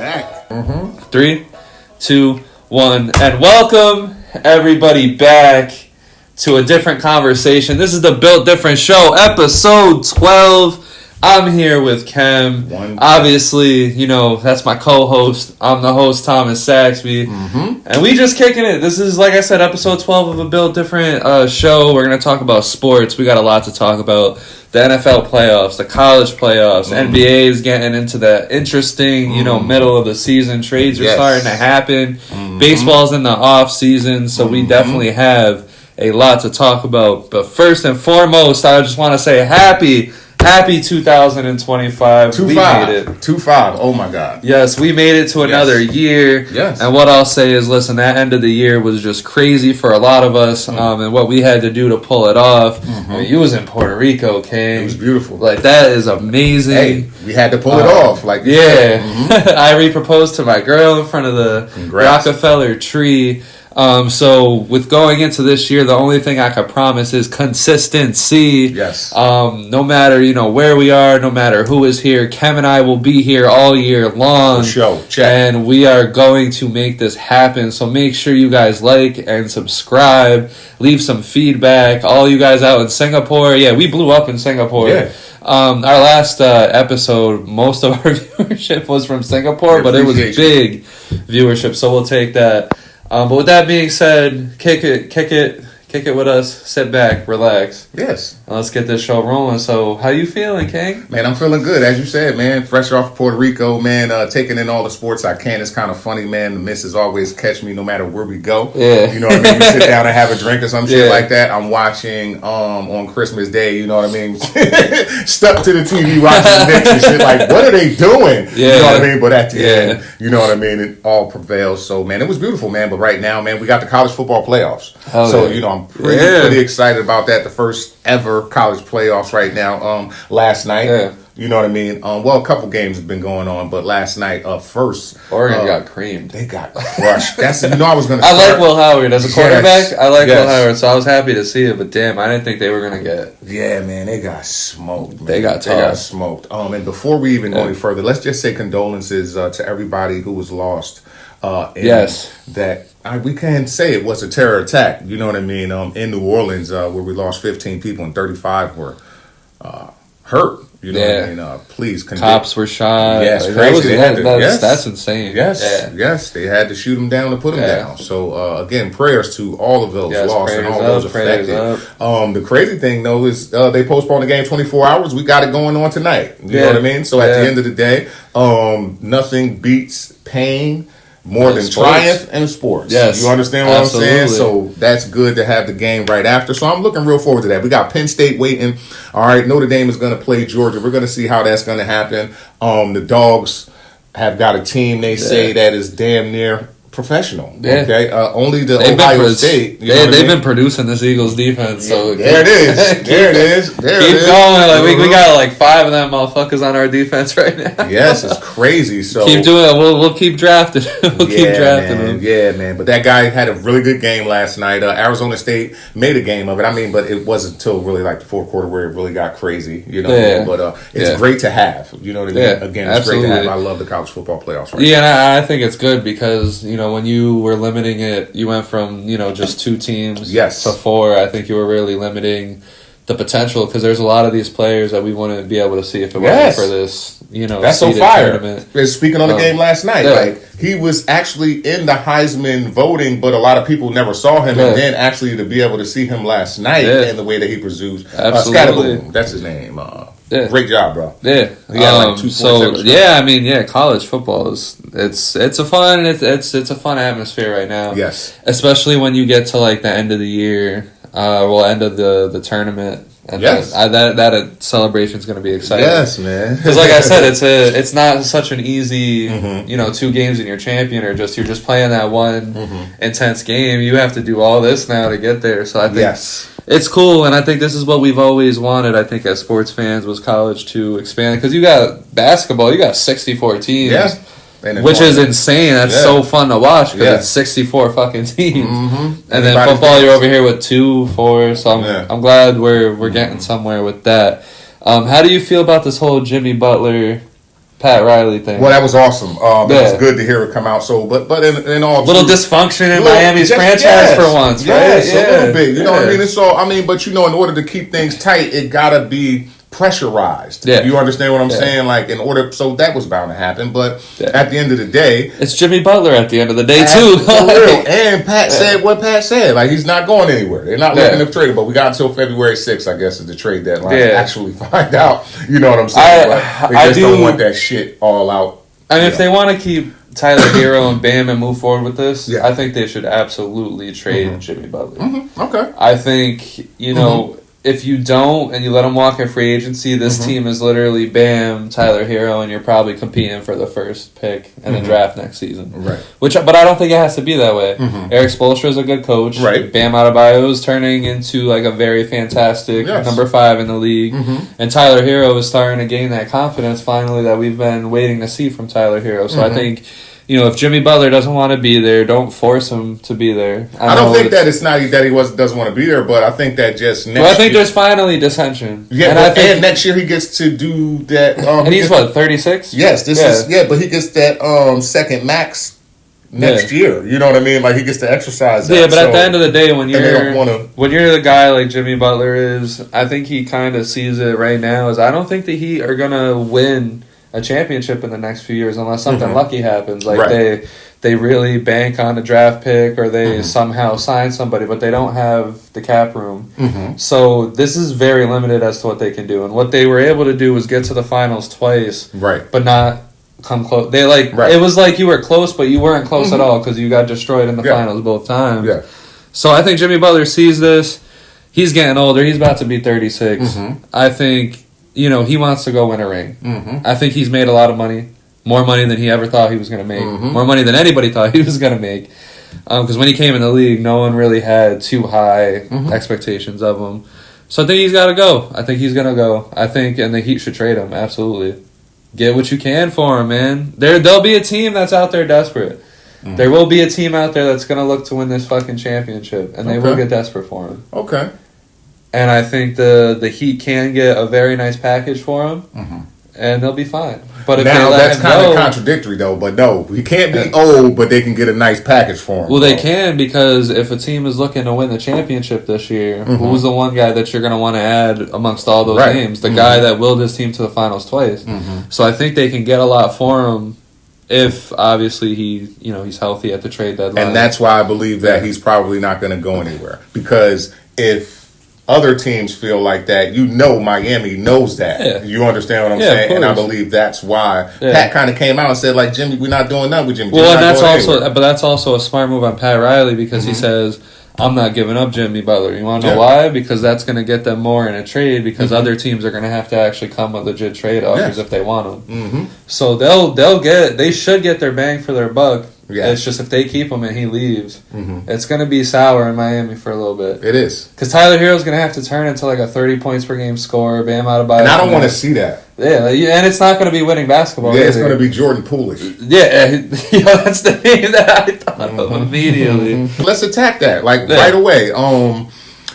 back. 3, 2, 1, and welcome everybody back to a different conversation. This is the Built Different Show, episode 12. I'm here with Kem. Obviously, you know, that's my co-host. I'm the host, Thomas Saxby. And we just kicking it. This is, like I said, episode 12 of a Built Different show. We're going to talk about sports. We got a lot to talk about. The NFL playoffs, the college playoffs, NBA is getting into the interesting, you know, middle of the season. Trades are starting to happen. Baseball's in the off season, so we definitely have a lot to talk about. But first and foremost, I just want to say happy 2025. We made it. 2-5. Oh my God. Yes, we made it to another year. Yes. And what I'll say is, listen, that end of the year was just crazy for a lot of us. And what we had to do to pull it off. I mean, you was in Puerto Rico, King. It was beautiful. Like, that is amazing. Hey, we had to pull it off. Like, yeah. I re-proposed to my girl in front of the Rockefeller tree. So with going into this year, the only thing I can promise is consistency. Yes. No matter, you know, where we are, no matter who is here, Kem and I will be here all year long. For sure. Check. And we are going to make this happen. So make sure you guys like and subscribe. Leave some feedback. All you guys out in Singapore. Yeah, we blew up in Singapore. Yeah. Our last episode, most of our viewership was from Singapore, but it was big viewership. So we'll take that. But with that being said, kick it with us. Sit back, relax. Yes. And let's get this show rolling. So, how you feeling, King? Man, I'm feeling good. As you said, man, fresh off Puerto Rico, man, taking in all the sports I can. It's kind of funny, man. The missus always catch me no matter where we go. Yeah. You know what I mean? We sit down and have a drink or some shit like that. I'm watching on Christmas Day, you know what I mean? Stuck to the TV watching the Knicks and shit. Like, what are they doing? Yeah. You know what I mean? But at the end, you know what I mean? It all prevails. So, man, it was beautiful, man. But right now, man, we got the college football playoffs. You know, I'm pretty excited about that. The first ever college playoffs right now. Last night, you know what I mean? Well, a couple games have been going on, but last night, first, Oregon got creamed. They got crushed. That's I was going to. I like Will Howard as a quarterback. I like Will Howard, so I was happy to see it. But damn, I didn't think they were going to get. Yeah, man, they got smoked. Man. They got smoked. And before we even go any further, let's just say condolences to everybody who was lost. That we can say it was a terror attack. You know what I mean? In New Orleans, where we lost 15 people and 35 were hurt. You know what I mean? Please, cops were shot. Yes, crazy. That's insane. Yes, they had to shoot them down to put them down. So again, prayers to all of those lost and all those affected. The crazy thing though is they postponed the game 24 hours. We got it going on tonight. You know what I mean? So at the end of the day, nothing beats pain more than triumph in sports. Yes. You understand what I'm saying? So that's good to have the game right after. So I'm looking real forward to that. We got Penn State waiting. All right, Notre Dame is going to play Georgia. We're going to see how that's going to happen. The Dogs have got a team, they say, that is damn near professional. Okay, only the Ohio State. They've been producing this Eagles defense. So there it is. Keep going. Like we got like 5 of them motherfuckers on our defense right now. Yes, it's crazy. So keep doing it. We'll keep drafting. Keep drafting them. Yeah, man. But that guy had a really good game last night. Arizona State made a game of it. I mean, but it wasn't until really like the fourth quarter where it really got crazy. You know what I mean? But it's great to have. You know what I mean? Again, it's great to have. I love the college football playoffs. Right now. And I think it's good because you know when you were limiting it, you went from just 2 teams to 4. I think you were really limiting the potential because there's a lot of these players that we wouldn't be able to see if it wasn't for this. That's so fire. Tournament. Speaking on the game last night, like he was actually in the Heisman voting, but a lot of people never saw him, and then actually to be able to see him last night and the way that he pursues, Scatterboom, that's his name. Great job, bro. Yeah. He had like 2 points. College football is it's a fun atmosphere right now. Yes. Especially when you get to like the end of the year, end of the tournament. And that celebration is going to be exciting. Yes, man. Because like I said, it's not such an easy 2 games and you're champion, or you're just playing that one intense game. You have to do all this now to get there. So I think it's cool, and I think this is what we've always wanted. I think as sports fans, was college to expand because you got basketball, you got 64 teams. Which is insane. That's so fun to watch because it's 64 fucking teams. And then football, you're over here with 2, 4. So I'm glad we're getting somewhere with that. How do you feel about this whole Jimmy Butler Pat Riley thing. Well, that was awesome. It was good to hear it come out. So, but in all little dysfunction in Miami's franchise for once, right? Yes, a little bit. You know what I mean? It's all. I mean, but in order to keep things tight, it gotta be pressurized. Yeah. You understand what I'm saying? Like in order, so that was bound to happen. But at the end of the day, it's Jimmy Butler. At the end of the day, too. For real. And Pat said what Pat said. Like he's not going anywhere. They're not looking to trade him. But we got until February 6th, I guess, is the trade deadline to actually find out. You know what I'm saying? But they just don't want that shit all out. I mean, if they want to keep Tyler Hero and Bam and move forward with this, I think they should absolutely trade Jimmy Butler. Okay. I think, if you don't and you let him walk in free agency, this team is literally Bam, Tyler Hero, and you're probably competing for the first pick in the draft next season. Right. But I don't think it has to be that way. Eric Spoelstra is a good coach. Right. Bam Adebayo is turning into like a very fantastic number 5 in the league. And Tyler Hero is starting to gain that confidence finally that we've been waiting to see from Tyler Hero. So I think... if Jimmy Butler doesn't want to be there, don't force him to be there. I don't think that it's not that he doesn't want to be there, but I think that just next I think there's finally dissension. Yeah, and next year he gets to do that. And he's 36? Yes, but he gets that second max next year. You know what I mean? Like he gets to exercise that. Yeah, but at the end of the day, when you're the guy like Jimmy Butler is, I think he kind of sees it right now as I don't think the Heat are gonna win a championship in the next few years unless something lucky happens. Like they really bank on a draft pick or they somehow sign somebody, but they don't have the cap room. So this is very limited as to what they can do. And what they were able to do was get to the finals twice, but not come close. They it was like you were close, but you weren't close at all because you got destroyed in the finals both times. Yeah. So I think Jimmy Butler sees this. He's getting older. He's about to be 36. I think... he wants to go win a ring. I think he's made a lot of money. More money than he ever thought he was going to make. More money than anybody thought he was going to make. Because when he came in the league, no one really had too high expectations of him. So I think he's got to go. I think he's going to go. And the Heat should trade him, absolutely. Get what you can for him, man. There'll be a team that's out there desperate. There will be a team out there that's going to look to win this fucking championship. And they will get desperate for him. Okay. And I think the Heat can get a very nice package for him, and they'll be fine. But if that's kind of contradictory, though. But no, he can't be old, but they can get a nice package for him. Well, they can because if a team is looking to win the championship this year, who's the one guy that you're going to want to add amongst all those names? The guy that willed his team to the finals twice. So I think they can get a lot for him if obviously he's healthy at the trade deadline. And that's why I believe that he's probably not going to go anywhere because if other teams feel like that, Miami knows that. Yeah. You understand what I'm saying? And I believe that's why Pat kind of came out and said, like, Jimmy, we're not doing nothing with Jimmy. Well, and that's also a smart move on Pat Riley because he says, I'm not giving up Jimmy Butler. You want to know why? Because that's going to get them more in a trade because other teams are going to have to actually come with legit trade offers if they want them. So they should get their bang for their buck. Yeah. It's just if they keep him and he leaves, it's going to be sour in Miami for a little bit. It is. Because Tyler Hero's going to have to turn into like a 30 points per game scorer, Bam Adebayo. And I don't want to see that. Yeah, and it's not going to be winning basketball. Yeah, it's going to be Jordan Poolish. Yeah, that's the name that I thought of immediately. Let's attack that, right away.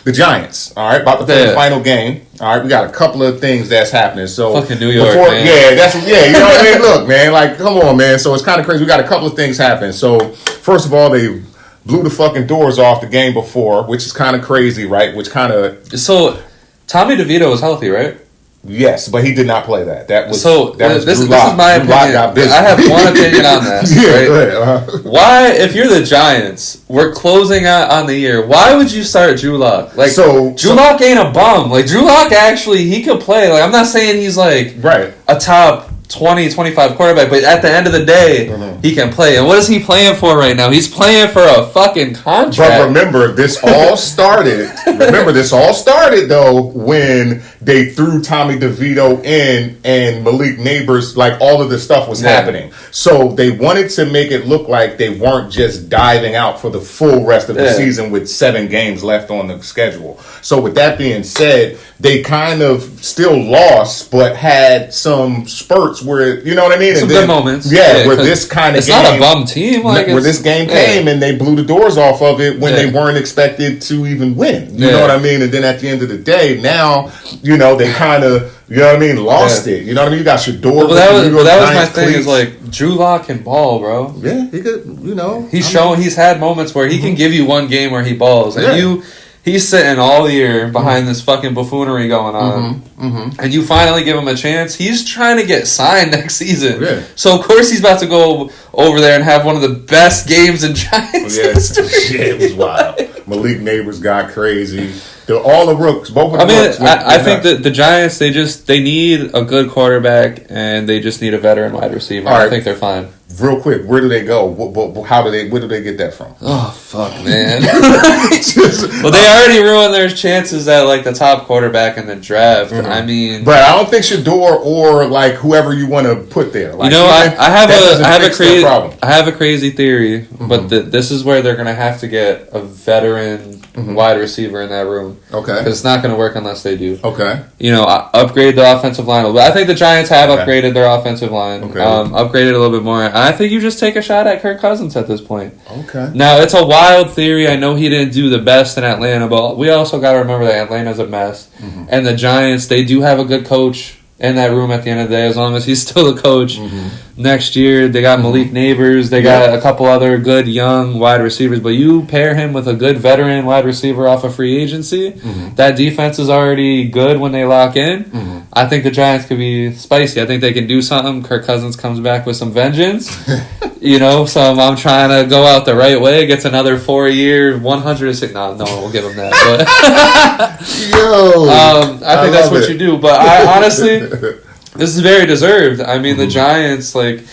The Giants, all right, about to play the final game. All right, we got a couple of things that's happening. So fucking New York, man. You know what I mean? Look, man, come on, man. So it's kind of crazy. We got a couple of things happening. So first of all, they blew the fucking doors off the game before, which is kind of crazy, right? So Tommy DeVito was healthy, right? Yes, but he did not play that. This is my opinion. I have one opinion on that. Right? Why, if you're the Giants, we're closing out on the year. Why would you start Drew Lock? Drew Lock ain't a bum. Drew Lock actually he could play. I'm not saying he's a top 20, 25 quarterback, but at the end of the day, he can play. And what is he playing for right now? He's playing for a fucking contract. But remember, this all started, though, when they threw Tommy DeVito in and Malik Neighbors, all of this stuff was happening. So they wanted to make it look like they weren't just diving out for the full rest of the season with 7 games left on the schedule. So with that being said, they kind of still lost, but had some spurts works. Where you know what I mean? Some good moments. Yeah, where this kind of it's game, not a bum team. Like where this game came and they blew the doors off of it when they weren't expected to even win. You know what I mean? And then at the end of the day, now they kind of. You know what I mean? Lost it. You know what I mean? You got Shador. Well, that was my thing. Is like Drew Lock can ball, bro. Yeah, he could. He's had moments where he can give you one game where he balls, and he's sitting all year behind this fucking buffoonery going on, and you finally give him a chance. He's trying to get signed next season, so of course he's about to go over there and have one of the best games in Giants history. Shit, it was wild. Malik Neighbors got crazy. All the rooks, both of the rooks. I think that the Giants, they need a good quarterback, and they just need a veteran wide receiver. Right. I think they're fine. Real quick, where do they go? Where do they get that from? Oh, fuck, man. Well, they already ruined their chances at, like, the top quarterback in the draft. I mean... But I don't think Shador or, like, whoever you want to put there. Like, I have a crazy theory, but this is where they're going to have to get a veteran wide receiver in that room. Okay. Because it's not going to work unless they do. Okay. Upgrade the offensive line a little bit. I think the Giants have upgraded their offensive line. Okay. Upgraded a little bit more. I think you just take a shot at Kirk Cousins at this point. Okay. Now, it's a wild theory. I know he didn't do the best in Atlanta, but we also got to remember that Atlanta's a mess. And the Giants, they do have a good coach in that room at the end of the day, as long as he's still the coach. Next year, they got Malik Neighbors. They got a couple other good young wide receivers. But you pair him with a good veteran wide receiver off of free agency, that defense is already good when they lock in. I think the Giants could be spicy. I think they can do something. Kirk Cousins comes back with some vengeance. So I'm trying to go out the right way. Gets another 4-year, 106. No, we'll give him that. But I think that's what you do. But I honestly, this is very deserved. I mean, the Giants, like,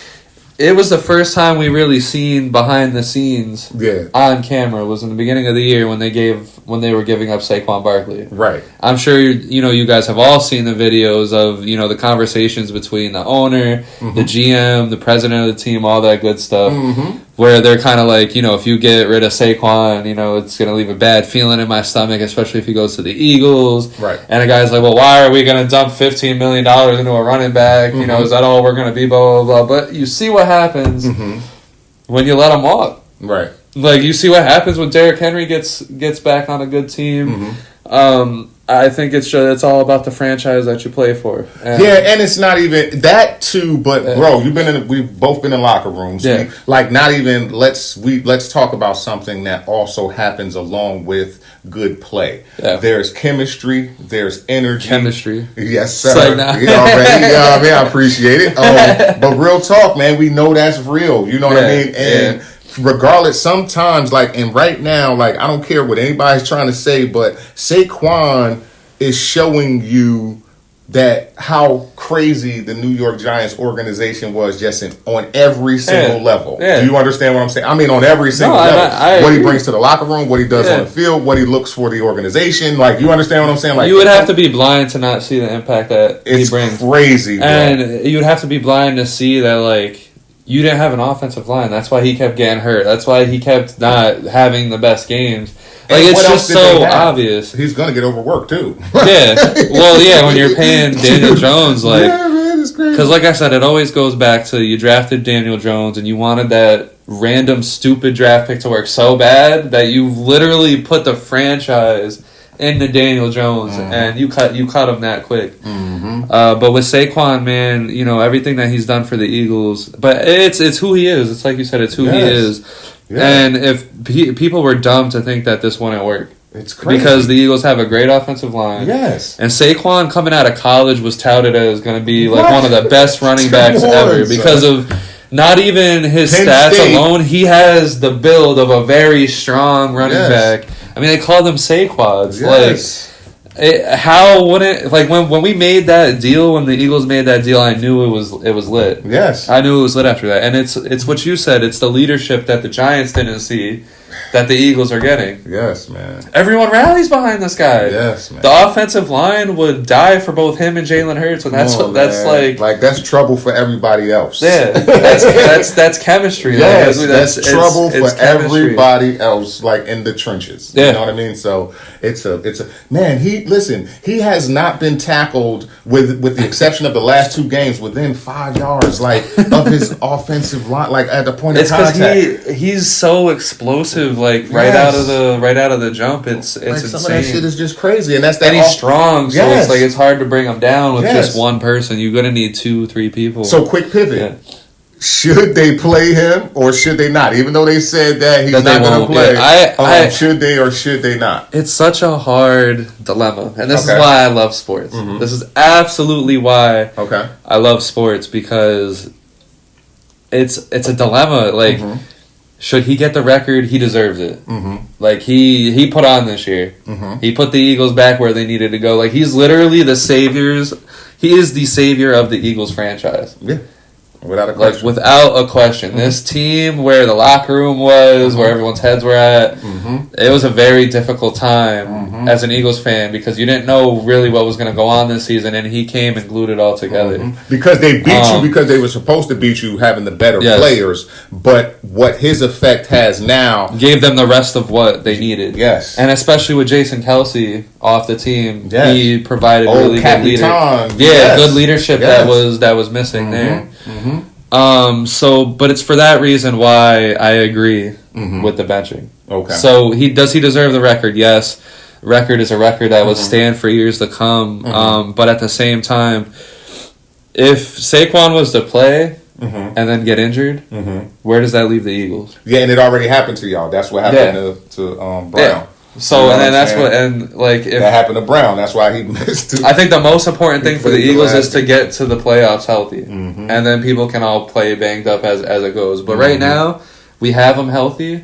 it was the first time we really seen behind the scenes on camera. Was in the beginning of the year when they were giving up Saquon Barkley. Right. I'm sure you guys have all seen the videos of the conversations between the owner, the GM, the president of the team, all that good stuff. Where they're kind of like, if you get rid of Saquon, it's going to leave a bad feeling in my stomach, especially if he goes to the Eagles. Right. And a guy's like, well, why are we going to dump $15 million into a running back? Is that all we're going to be, blah, blah, blah. But you see what happens when you let him walk. Right. Like, you see what happens when Derrick Henry gets back on a good team. I think it's all about the franchise that you play for. And it's not even that too. But bro, we've both been in locker rooms. Yeah. Not even let's talk about something that also happens along with good play. Yeah. There's chemistry. There's energy. Chemistry. Yes, sir. I appreciate it. But real talk, man. We know that's real. You know what I mean? And regardless, sometimes, and right now, I don't care what anybody's trying to say, but Saquon is showing you that how crazy the New York Giants organization was on every single level. Yeah. Do you understand what I'm saying? I mean, on every single level. What he brings to the locker room, what he does on the field, what he looks for the organization. You understand what I'm saying? You would have to be blind to not see the impact that he brings. It's crazy, bro. And you would have to be blind to see that, you didn't have an offensive line. That's why he kept getting hurt. That's why he kept not having the best games. It's just so obvious. He's going to get overworked, too. Yeah. Well, when you're paying Daniel Jones, because like I said, it always goes back to you drafted Daniel Jones and you wanted that random stupid draft pick to work so bad that you literally put the franchise into Daniel Jones, and you cut him that quick. But with Saquon, man, everything that he's done for the Eagles, but it's who he is. It's like you said, it's who he is. Yeah. And if people were dumb to think that this wouldn't work. It's crazy. Because the Eagles have a great offensive line. Yes. And Saquon coming out of college was touted as going to be one of the best running backs ever because of not even his stats alone. He has the build of a very strong running back. I mean, they called them Saquads. Yes. How wouldn't when we made that deal, when the Eagles made that deal, I knew it was lit. Yes, I knew it was lit after that, and it's what you said. It's the leadership that the Giants didn't see, that the Eagles are getting. Yes, man. Everyone rallies behind this guy. Yes, man. The offensive line would die for both him and Jalen Hurts, and that's that's trouble for everybody else. Yeah, that's chemistry. Yes, that's trouble for everybody else, like in the trenches. You know what I mean? So it's a man. He has not been tackled with the exception of the last 2 games within 5 yards, like of his offensive line, like at the point of contact. It's because he's so explosive, like right out of the jump. It's like insane. Some of that shit is just crazy, and he's strong, so it's like it's hard to bring him down with just one person. You're gonna need 2-3 people. So quick pivot. Yeah. Should they play him or should they not? Even though they said that he's not going to play, should they or should they not? It's such a hard dilemma, and this is why I love sports. Mm-hmm. This is absolutely why I love sports, because it's a dilemma. Like, should he get the record? He deserves it. Mm-hmm. Like, he put on this year. Mm-hmm. He put the Eagles back where they needed to go. Like, he's literally he is the savior of the Eagles franchise. Yeah. Without a question. Like, without a question. Mm-hmm. This team, where the locker room was, where everyone's heads were at, it was a very difficult time as an Eagles fan, because you didn't know really what was going to go on this season, and he came and glued it all together. Because they beat you because they were supposed to beat you having the better players, but what his effect has now gave them the rest of what they needed. Yes. And especially with Jason Kelsey off the team, he provided really good leadership. Good leadership that was missing there. But it's for that reason why I agree with the benching. Okay. So does he deserve the record? Yes. Record is a record that will stand for years to come. But at the same time, if Saquon was to play and then get injured, where does that leave the Eagles? Yeah, and it already happened to y'all. That's what happened to Brown. Yeah. So, and then that's what, and like, if that happened to Brown, that's why he missed. I think the most important thing for the Eagles is to get to the playoffs healthy, and then people can all play banged up as it goes. But right now, we have them healthy.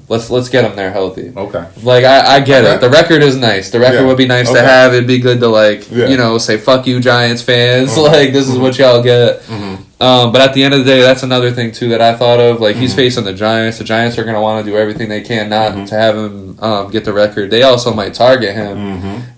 Let's get them there healthy. Okay. Like, I get it. The record is nice. The record would be nice to have. It'd be good to say fuck you, Giants fans. Like, this is what y'all get. But at the end of the day, that's another thing too that I thought of. Like, he's facing the Giants. The Giants are going to want to do everything they can not to have him get the record. They also might target him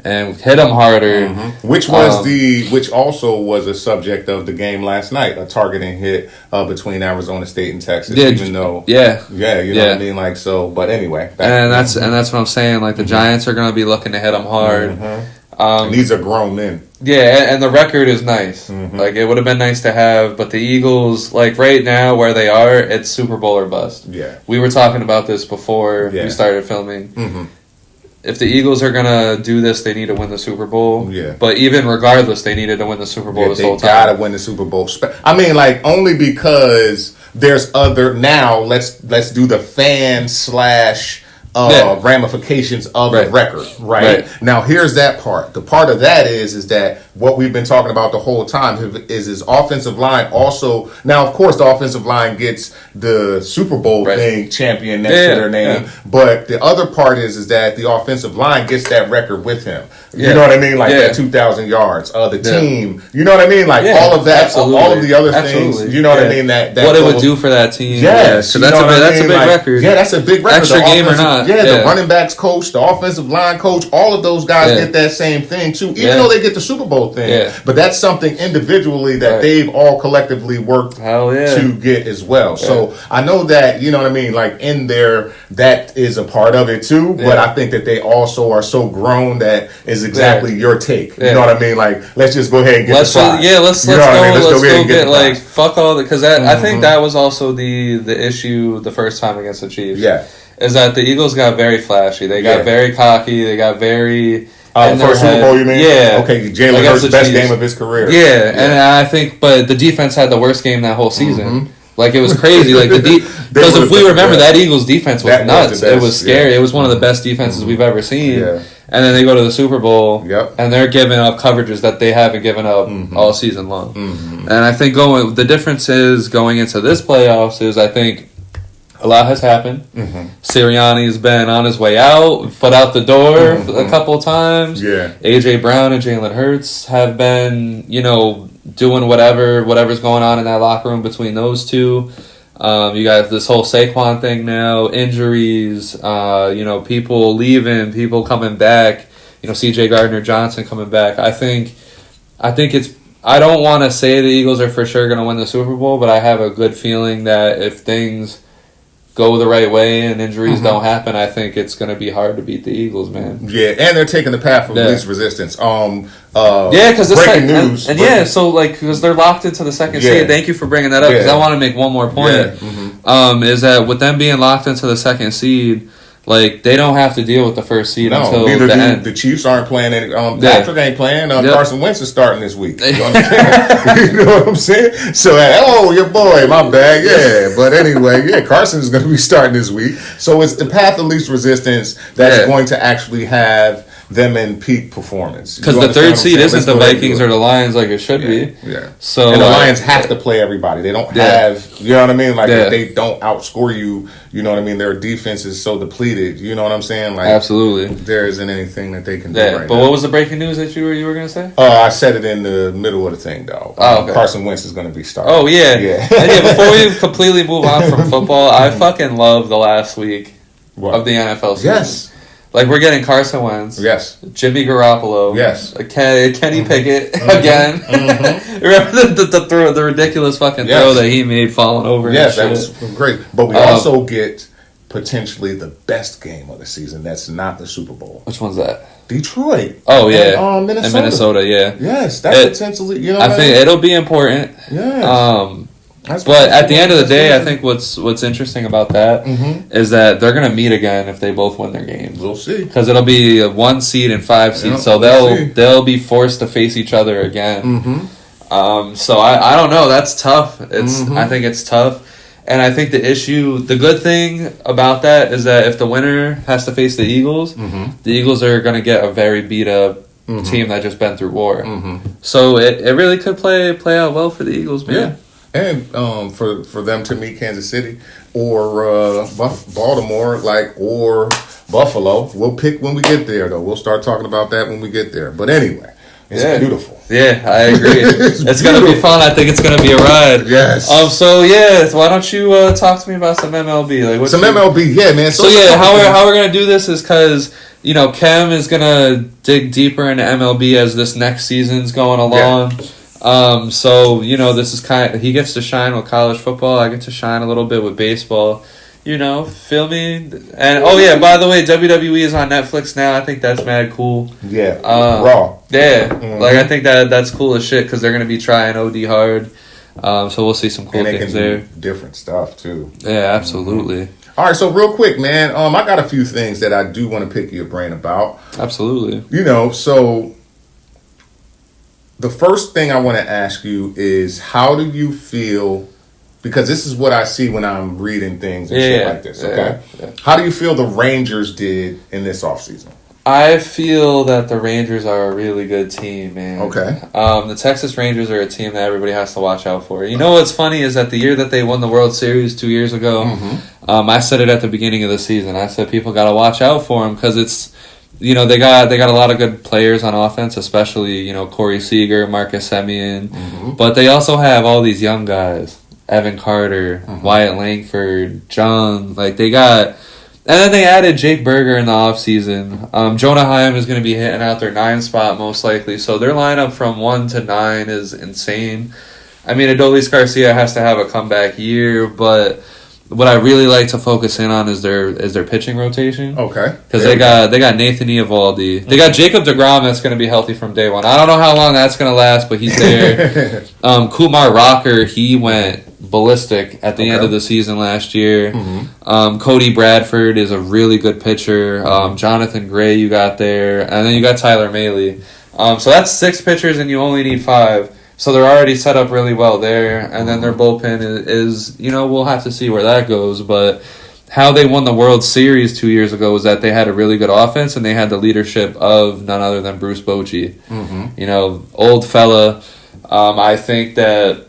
and hit him harder. Which also was a subject of the game last night, a targeting hit between Arizona State and Texas. Even though, you know what I mean. Like, so, but anyway, that's what I'm saying. Like, the Giants are going to be looking to hit him hard. And these are grown men. Yeah, and the record is nice. Like, it would have been nice to have, but the Eagles, like, right now where they are, it's Super Bowl or bust. Yeah. We were talking about this before we started filming. If the Eagles are going to do this, they need to win the Super Bowl. Yeah. But even regardless, they needed to win the Super Bowl this whole time. They got to win the Super Bowl. I mean, like, only because there's now let's do the fan / ramifications of the record, right? Now, here's that part. The part of that is that what we've been talking about the whole time is his offensive line also. Now, of course, the offensive line gets the Super Bowl thing champion next to their name, but the other part is that the offensive line gets that record with him. You know what I mean? Like that 2,000 yards. The team. You know what I mean? Like all of that. All of the other things. You know what I mean? That what it would do for that team. Yes. So that's a big record. Yeah, that's a big record. Extra game or not. Yeah, the running backs coach, the offensive line coach, all of those guys get that same thing too, even though they get the Super Bowl thing. Yeah. But that's something individually that they've all collectively worked to get as well. Yeah. So I know that, you know what I mean, like in there, that is a part of it too, but I think that they also are so grown that is exactly your take. You know what I mean? Like, let's just go ahead and get the prize. Let's go get like, fuck all that, because I think that was also the issue the first time against the Chiefs. Yeah. Is that the Eagles got very flashy. They got very cocky. They got very... first Super Bowl, you mean? Yeah. Okay, Jalen Hurts' best game of his career. Yeah, and I think... But the defense had the worst game that whole season. Like, it was crazy. Like, because if we remember, that Eagles defense was nuts. It was scary. It was one of the best defenses we've ever seen. Yeah. And then they go to the Super Bowl, and they're giving up coverages that they haven't given up all season long. And I think the difference is going into this playoffs is, I think, a lot has happened. Sirianni's been on his way out, foot out the door a couple of times. Yeah. A.J. Brown and Jalen Hurts have been, doing whatever's going on in that locker room between those two. You got this whole Saquon thing now, injuries, people leaving, people coming back, C.J. Gardner-Johnson coming back. I think I don't want to say the Eagles are for sure going to win the Super Bowl, but I have a good feeling that if things go the right way and injuries don't happen, I think it's going to be hard to beat the Eagles, man. Yeah, and they're taking the path of least resistance. Because breaking news. Because they're locked into the second seed. Thank you for bringing that up, because I want to make one more point. Is that with them being locked into the second seed, they don't have to deal with the first seed until the end. The Chiefs aren't playing any. Patrick ain't playing. Carson Wentz is starting this week. You understand? You know what I'm saying? So, your boy, my bad. Yeah, but anyway, Carson is going to be starting this week. So it's the path of least resistance that's going to actually have them in peak performance. Because the third seed isn't the Vikings or the Lions like it should be. Yeah. So and the Lions have to play everybody. They don't have, you know what I mean? If they don't outscore you, you know what I mean? Their defense is so depleted. You know what I'm saying? Absolutely. There isn't anything that they can do right now. But what was the breaking news that you were going to say? I said it in the middle of the thing, though. Okay. Carson Wentz is going to be starting. Oh, yeah. And before we completely move on from football, I fucking love the last week of the NFL season. Yes. We're getting Carson Wentz. Yes. Jimmy Garoppolo. Yes. Kenny Pickett again. Remember the ridiculous fucking throw that he made falling over? Yes, that was great. But we also get potentially the best game of the season. That's not the Super Bowl. Which one's that? Detroit. Oh, yeah. And, Minnesota. In Minnesota, yeah. Yes, that's potentially, I think it'll be important. Yes. But at the end of the day, I think what's interesting about that is that they're going to meet again if they both win their games. We'll see, because it'll be a 1 seed and 5 seed, so they'll be forced to face each other again. So I don't know. That's tough. I think it's tough, and I think the good thing about that is that if the winner has to face the Eagles, the Eagles are going to get a very beat up team that just been through war. So it really could play out well for the Eagles, man. Yeah. And for them to meet Kansas City or Baltimore, or Buffalo, we'll pick when we get there. Though we'll start talking about that when we get there. But anyway, it's beautiful. Yeah, I agree. It's gonna be fun. I think it's gonna be a ride. Yes. So why don't you talk to me about some MLB? MLB, yeah, man. So how we're gonna do this is because Kem is gonna dig deeper into MLB as this next season's going along. Yeah. This is he gets to shine with college football. I get to shine a little bit with baseball. Feel me? And by the way, WWE is on Netflix now. I think that's mad cool. Yeah, Raw. Yeah, I think that's cool as shit because they're gonna be trying OD hard. So we'll see some cool things there. Different stuff too. Yeah, absolutely. All right, so real quick, man. I got a few things that I do want to pick your brain about. Absolutely. So. The first thing I want to ask you is, how do you feel, because this is what I see when I'm reading things and shit like this, okay? Yeah. How do you feel the Rangers did in this offseason? I feel that the Rangers are a really good team, man. Okay. The Texas Rangers are a team that everybody has to watch out for. You know what's funny is that the year that they won the World Series 2 years ago, I said it at the beginning of the season. I said people got to watch out for them because it's, they got a lot of good players on offense, especially, Corey Seager, Marcus Semien. But they also have all these young guys. Evan Carter, Wyatt Langford, John. They got... And then they added Jake Berger in the offseason. Jonah Heim is going to be hitting out their 9 spot most likely. So their lineup from 1 to 9 is insane. I mean, Adolis Garcia has to have a comeback year, but... What I really like to focus in on is their pitching rotation. Okay. Because they got Nathan Eovaldi. They got Jacob deGrom that's going to be healthy from day one. I don't know how long that's going to last, but he's there. Kumar Rocker, he went ballistic at the end of the season last year. Cody Bradford is a really good pitcher. Jonathan Gray you got there. And then you got Tyler Mahle. So that's 6 pitchers and you only need 5. So they're already set up really well there, and then their bullpen is we'll have to see where that goes, but how they won the World Series 2 years ago was that they had a really good offense, and they had the leadership of none other than Bruce Bochy. Old fella. I think that,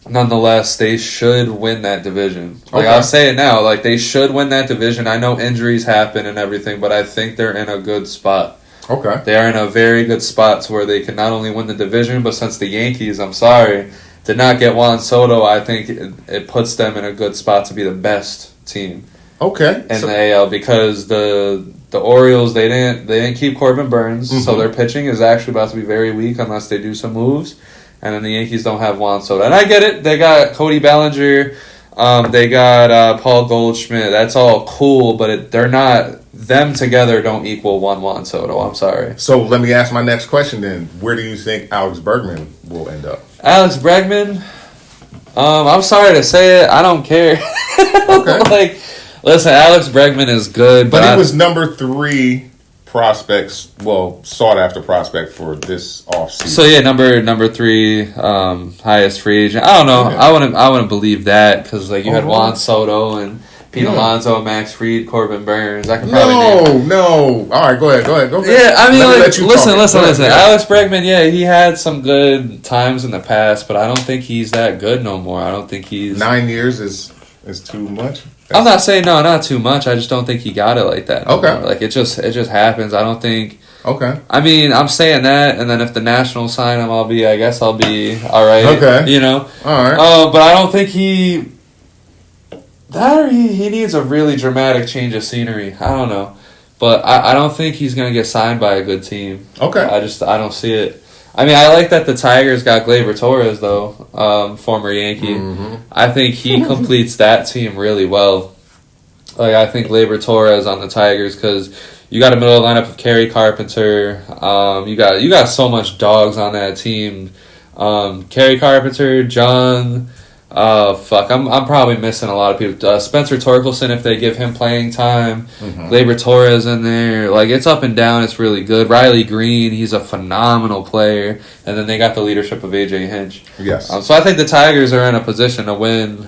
nonetheless, they should win that division. I'll say it now, they should win that division. I know injuries happen and everything, but I think they're in a good spot. Okay. They are in a very good spot to where they can not only win the division, but since the Yankees, I'm sorry, did not get Juan Soto, I think it puts them in a good spot to be the best team. Okay. In the AL, because the Orioles, they didn't keep Corbin Burns, so their pitching is actually about to be very weak unless they do some moves. And then the Yankees don't have Juan Soto. And I get it. They got Cody Bellinger. They got Paul Goldschmidt. That's all cool, but they're not... Them together don't equal Juan Soto. I'm sorry. So let me ask my next question then. Where do you think Alex Bregman will end up? Alex Bregman? I'm sorry to say it. I don't care. Okay. Listen, Alex Bregman is good. But he was number 3 prospects, sought after prospect for this offseason. So yeah, number 3 highest free agent. I don't know. Okay. I wouldn't believe that because you had Juan Soto and Pete Alonso, Max Fried, Corbin Burns. I can probably No. All right, go ahead. Yeah, I mean, listen. Alex Bregman, he had some good times in the past, but I don't think he's that good no more. I don't think he's 9 years is too much. I'm not saying not too much. I just don't think he got it like that. No more. It just happens. I don't think. Okay. I mean, I'm saying that, and then if the Nationals sign him, I guess I'll be all right. Okay. All right. But I don't think he needs a really dramatic change of scenery. I don't know, but I don't think he's gonna get signed by a good team. Okay. I don't see it. I mean, I like that the Tigers got Gleyber Torres, though, former Yankee. Mm-hmm. I think he completes that team really well. I think Gleyber Torres on the Tigers, because you got a middle lineup of Kerry Carpenter. You got so much dogs on that team. Kerry Carpenter, John... I'm probably missing a lot of people. Spencer Torkelson, if they give him playing time. Mm-hmm. Gleyber Torres in there. It's up and down. It's really good. Riley Green, he's a phenomenal player. And then they got the leadership of A.J. Hinch. Yes. So I think the Tigers are in a position to win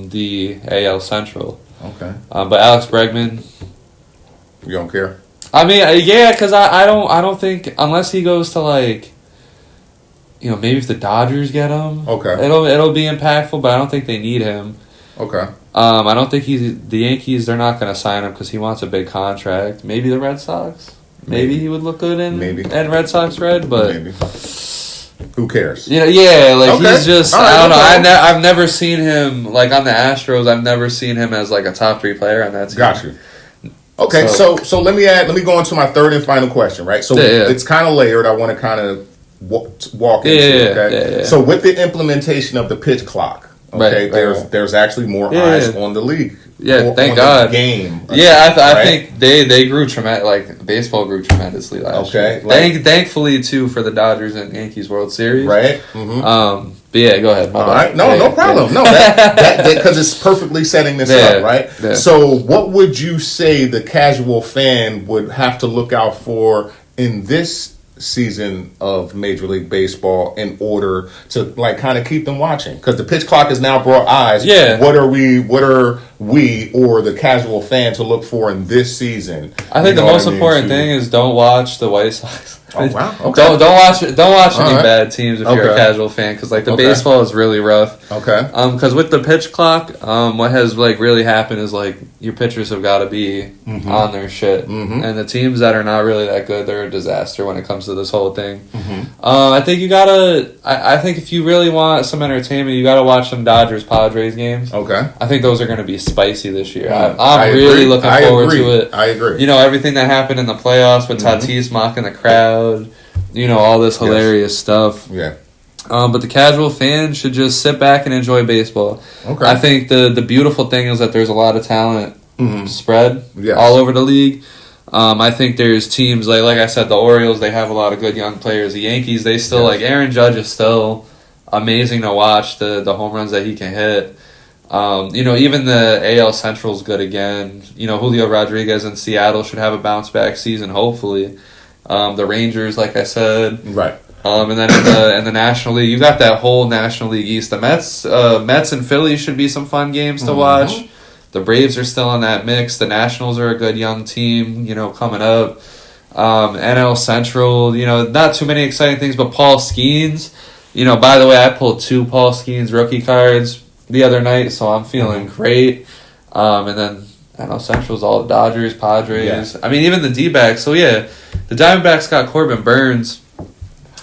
the AL Central. Okay. But Alex Bregman... You don't care? I mean, yeah, because I don't think... Unless he goes to, maybe if the Dodgers get him, okay, it'll be impactful. But I don't think they need him. Okay. I don't think the Yankees. They're not going to sign him because he wants a big contract. Maybe the Red Sox. Maybe he would look good in Red Sox red, but maybe. Who cares? Okay. He's just I don't know. I've never seen him on the Astros. I've never seen him as a top 3 player on that team. Got you. Okay, so let me go into my third and final question. Right, so it's kind of layered. I want to kind of walk into it, okay? So with the implementation of the pitch clock, okay, there's actually more eyes on the league. Yeah, thank God. The game. I think they grew baseball grew tremendously last year. Thankfully too for the Dodgers and Yankees World Series. Right. Mm-hmm. But yeah, go ahead. All right. No problem. No, that because it's perftly setting this up, right? Yeah. So what would you say the casual fan would have to look out for in this season of Major League Baseball in order to kind of keep them watching? Because the pitch clock has now brought eyes. Yeah. What are we or the casual fan to look for in this season? I think the most important thing is don't watch the White Sox. Oh wow! Okay. Don't watch any bad teams if you're a casual fan, because the baseball is really rough. Okay. Because with the pitch clock, what has really happened is your pitchers have got to be on their shit, and the teams that are not really that good, they're a disaster when it comes to this whole thing. Mm-hmm. I think you gotta. I think if you really want some entertainment, you gotta watch some Dodgers Padres games. Okay. I think those are going to be spicy this year. I'm really looking forward to it. I agree. Everything that happened in the playoffs with Tatis mocking the crowd. All this hilarious stuff. Yeah. But the casual fan should just sit back and enjoy baseball. Okay. I think the beautiful thing is that there's a lot of talent spread all over the league. I think there's teams like I said, the Orioles, they have a lot of good young players. The Yankees, they still Aaron Judge is still amazing to watch, the home runs that he can hit. Even the AL Central's good again. Julio Rodriguez in Seattle should have a bounce back season, hopefully. The Rangers, like I said, right. And then in the National League, you got that whole National League East. The Mets and Philly should be some fun games to watch. The Braves are still in that mix. The Nationals are a good young team, coming up. NL Central, not too many exciting things, but Paul Skeens. By the way, I pulled 2 Paul Skeens rookie cards the other night, so I'm feeling great. And then NL Central's all the Dodgers, Padres. Yeah. I mean, even the D-backs. So yeah. The Diamondbacks got Corbin Burns.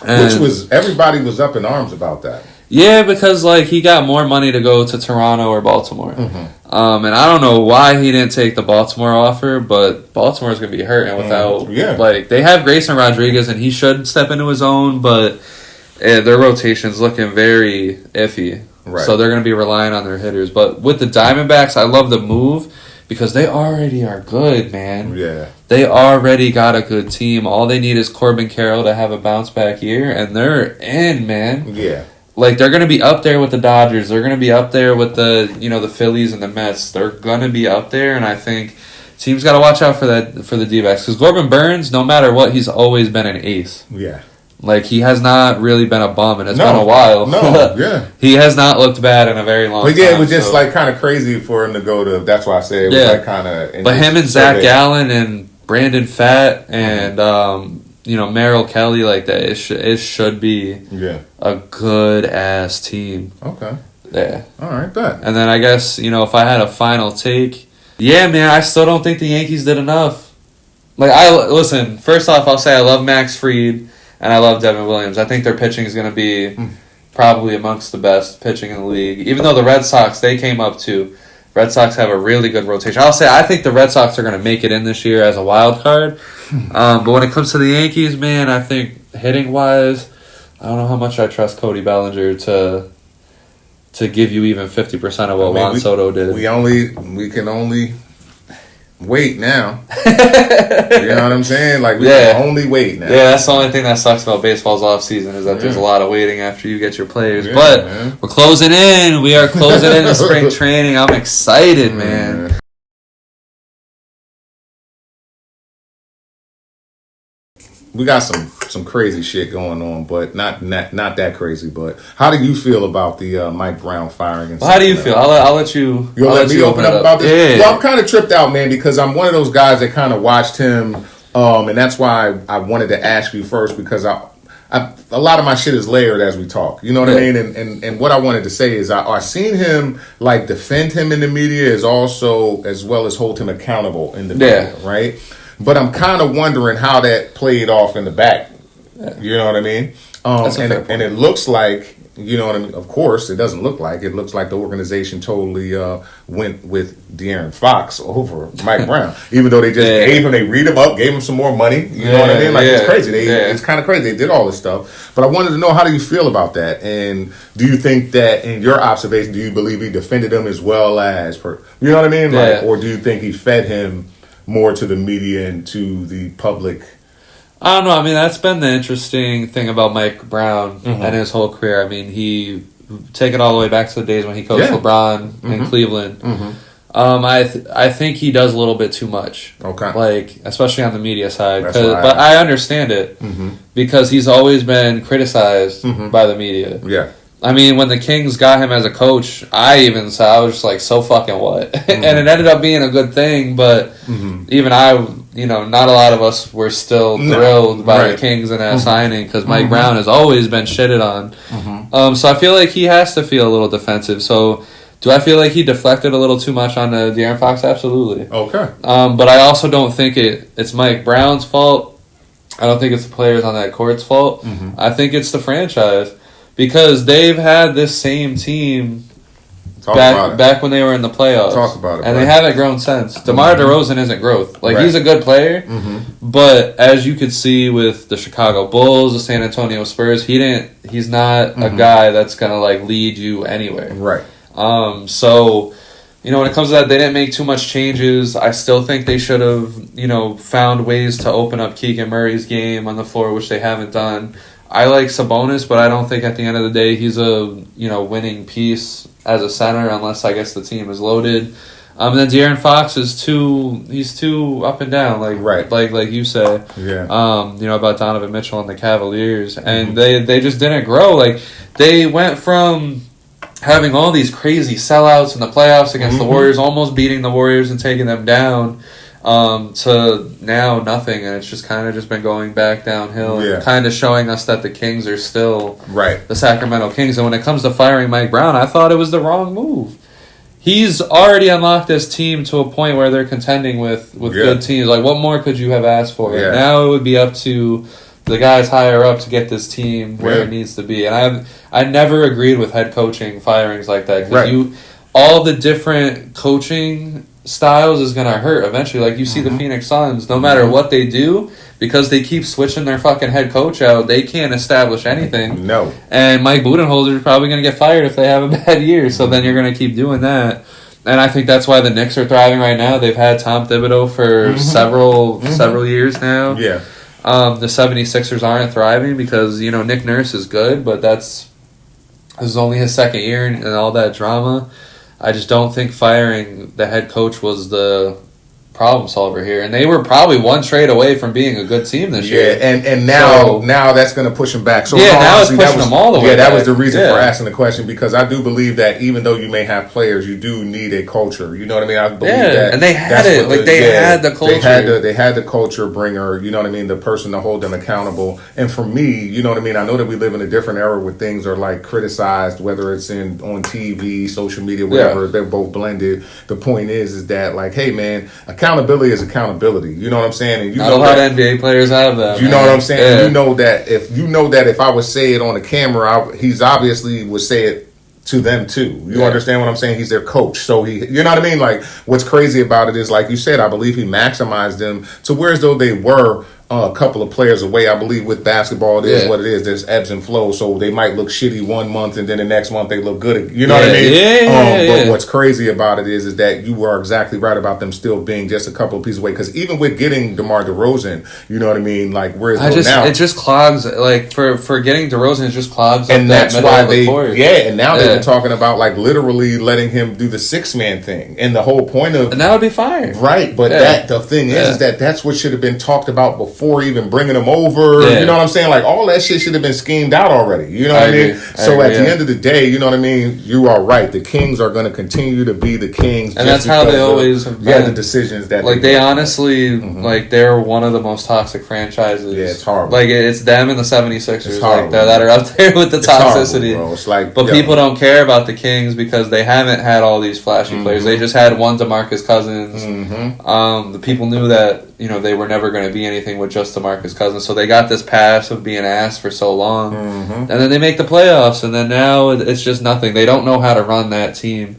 Which was, everybody was up in arms about that. Yeah, because like he got more money to go to Toronto or Baltimore, and I don't know why he didn't take the Baltimore offer, but Baltimore's gonna be hurting without like they have Grayson Rodriguez and he should step into his own, but their rotation's looking very iffy, so they're gonna be relying on their hitters. But with the Diamondbacks, I love the move because they already are good, man. Yeah, they already got a good team. All they need is Corbin Carroll to have a bounce back year, and they're in, man. Yeah. Like, they're going to be up there with the Dodgers. They're going to be up there with the Phillies and the Mets. They're going to be up there, and I think teams got to watch out for the D-backs. Because Corbin Burns, no matter what, he's always been an ace. Yeah. Like, he has not really been a bum, and it's been a while. No, yeah. He has not looked bad in a very long time. But yeah, it was just, like, kind of crazy for him to go to... That's why I said it was, like, kind of... But him and Zach Gallen and Brandon Pfaadt and... Merrill Kelly, like that, it should be a good-ass team. Okay. Yeah. All right, bet. And then I guess, if I had a final take, yeah, man, I still don't think the Yankees did enough. Like, listen, first off, I'll say I love Max Fried and I love Devin Williams. I think their pitching is going to be probably amongst the best pitching in the league. Even though the Red Sox, they came up too. Red Sox have a really good rotation. I'll say I think the Red Sox are going to make it in this year as a wild card. But when it comes to the Yankees, man, I think hitting-wise, I don't know how much I trust Cody Bellinger to give you even 50% of what Juan Soto did. We can only wait now. You know what I'm saying? Like, we can only wait now. Yeah, that's the only thing that sucks about baseball's offseason is that there's a lot of waiting after you get your players. But we're closing in. We are closing in the spring training. I'm excited, man. We got some crazy shit going on, but not that crazy. But how do you feel about the Mike Brown firing? How do you feel? I'll let you. You'll let me open up about this. Yeah. Well, I'm kind of tripped out, man, because I'm one of those guys that kind of watched him, and that's why I wanted to ask you first because a lot of my shit is layered as we talk. You know what I mean? And what I wanted to say is I seen him like defend him in the media as well as hold him accountable in the media, right? But I'm kind of wondering how that played off in the back. You know what I mean? And it looks like, you know what I mean? Of course, it doesn't look like. It looks like the organization totally went with De'Aaron Fox over Mike Brown. Even though they just gave him some more money. You know what I mean? Like, it's crazy. It's kind of crazy. They did all this stuff. But I wanted to know, how do you feel about that? And do you think that, in your observation, do you believe he defended him as well as... you know what I mean? Like, or do you think he fed him more to the media and to the public? I don't know. I mean, that's been the interesting thing about Mike Brown and his whole career. I mean, take it all the way back to the days when he coached LeBron in Cleveland. I think he does a little bit too much. Okay. Like, especially on the media side. But I understand it because he's always been criticized by the media. Yeah. I mean, when the Kings got him as a coach, I was just like, so fucking what? And it ended up being a good thing, but even not a lot of us were still thrilled by the Kings and that signing because Mike Brown has always been shitted on. So I feel like he has to feel a little defensive. So do I feel like he deflected a little too much on the De'Aaron Fox? Absolutely. Okay. But I also don't think it's Mike Brown's fault. I don't think it's the players on that court's fault. I think it's the franchise. Because they've had this same team back when they were in the playoffs. Talk about it. And they haven't grown since. DeMar DeRozan isn't growth. Like, he's a good player, but as you could see with the Chicago Bulls, the San Antonio Spurs, he's not a guy that's going to, like, lead you anywhere. Right. So, when it comes to that, they didn't make too much changes. I still think they should have, found ways to open up Keegan Murray's game on the floor, which they haven't done. I like Sabonis, but I don't think at the end of the day he's a winning piece as a center unless I guess the team is loaded. And then De'Aaron Fox is too up and down, like you said. Yeah. About Donovan Mitchell and the Cavaliers, and they just didn't grow. Like, they went from having all these crazy sellouts in the playoffs against the Warriors, almost beating the Warriors and taking them down, to now nothing, and it's just kind of just been going back downhill and kind of showing us that the Kings are still the Sacramento Kings. And when it comes to firing Mike Brown, I thought it was the wrong move. He's already unlocked this team to a point where they're contending with good teams. Like, what more could you have asked for? Yeah. Now it would be up to the guys higher up to get this team where it needs to be. And I never agreed with head coaching firings like that because all the different coaching styles is going to hurt eventually. Like you see the Phoenix Suns, no matter what they do, because they keep switching their fucking head coach out, they can't establish anything. No. And Mike Budenholzer is probably going to get fired if they have a bad year. So then you're going to keep doing that. And I think that's why the Knicks are thriving right now. They've had Tom Thibodeau for several years now. Yeah. The 76ers aren't thriving because, Nick Nurse is good, but this is only his second year and all that drama. I just don't think firing the head coach was the problem solver here, and they were probably one trade away from being a good team this year. Yeah, and now that's going to push them back. So now it's pushing them all the way. Yeah, that back. was the reason for asking the question, because I do believe that even though you may have players, you do need a culture. You know what I mean? I believe that, and they had it. They had the culture. They had the culture bringer. You know what I mean? The person to hold them accountable. And for me, you know what I mean? I know that we live in a different era where things are like criticized, whether it's on TV, social media, whatever. They're both blended. The point is that like, hey man, accountability is accountability. You know what I'm saying? And not a lot of NBA players have that. You know what I'm saying? Yeah. And you know that if I would say it on the camera, he's obviously would say it to them too. You understand what I'm saying? He's their coach. So you know what I mean? Like what's crazy about it is, like you said, I believe he maximized them to where as though they were a couple of players away. I believe with basketball, it is what it is. There's ebbs and flows. So they might look shitty one month and then the next month they look good. You know what I mean? But what's crazy about it is that you are exactly right about them still being just a couple of pieces away. Because even with getting DeMar DeRozan, you know what I mean? Like where's now? It just clogs. Like for getting DeRozan, it just clogs. And up that's why and now they've been talking about like literally letting him do the 6-man thing. And the whole point of, and that would be fine, right? But the thing is that that's what should have been talked about before even bringing them over. You know what I'm saying? Like all that shit should have been schemed out already. You know what I mean? So at the end of the day, you know what I mean? You are right. The Kings are going to continue to be the Kings. And that's how they always have been. The decisions that like they honestly like they're one of the most toxic franchises. Yeah, it's horrible. Like it's them and the 76ers like that are up there with the toxicity. Horrible, it's like, but people don't care about the Kings because they haven't had all these flashy players. They just had one DeMarcus Cousins. The people knew that they were never going to be anything with just DeMarcus Cousins, so they got this pass of being asked for so long, and then they make the playoffs, and then now it's just nothing. They don't know how to run that team.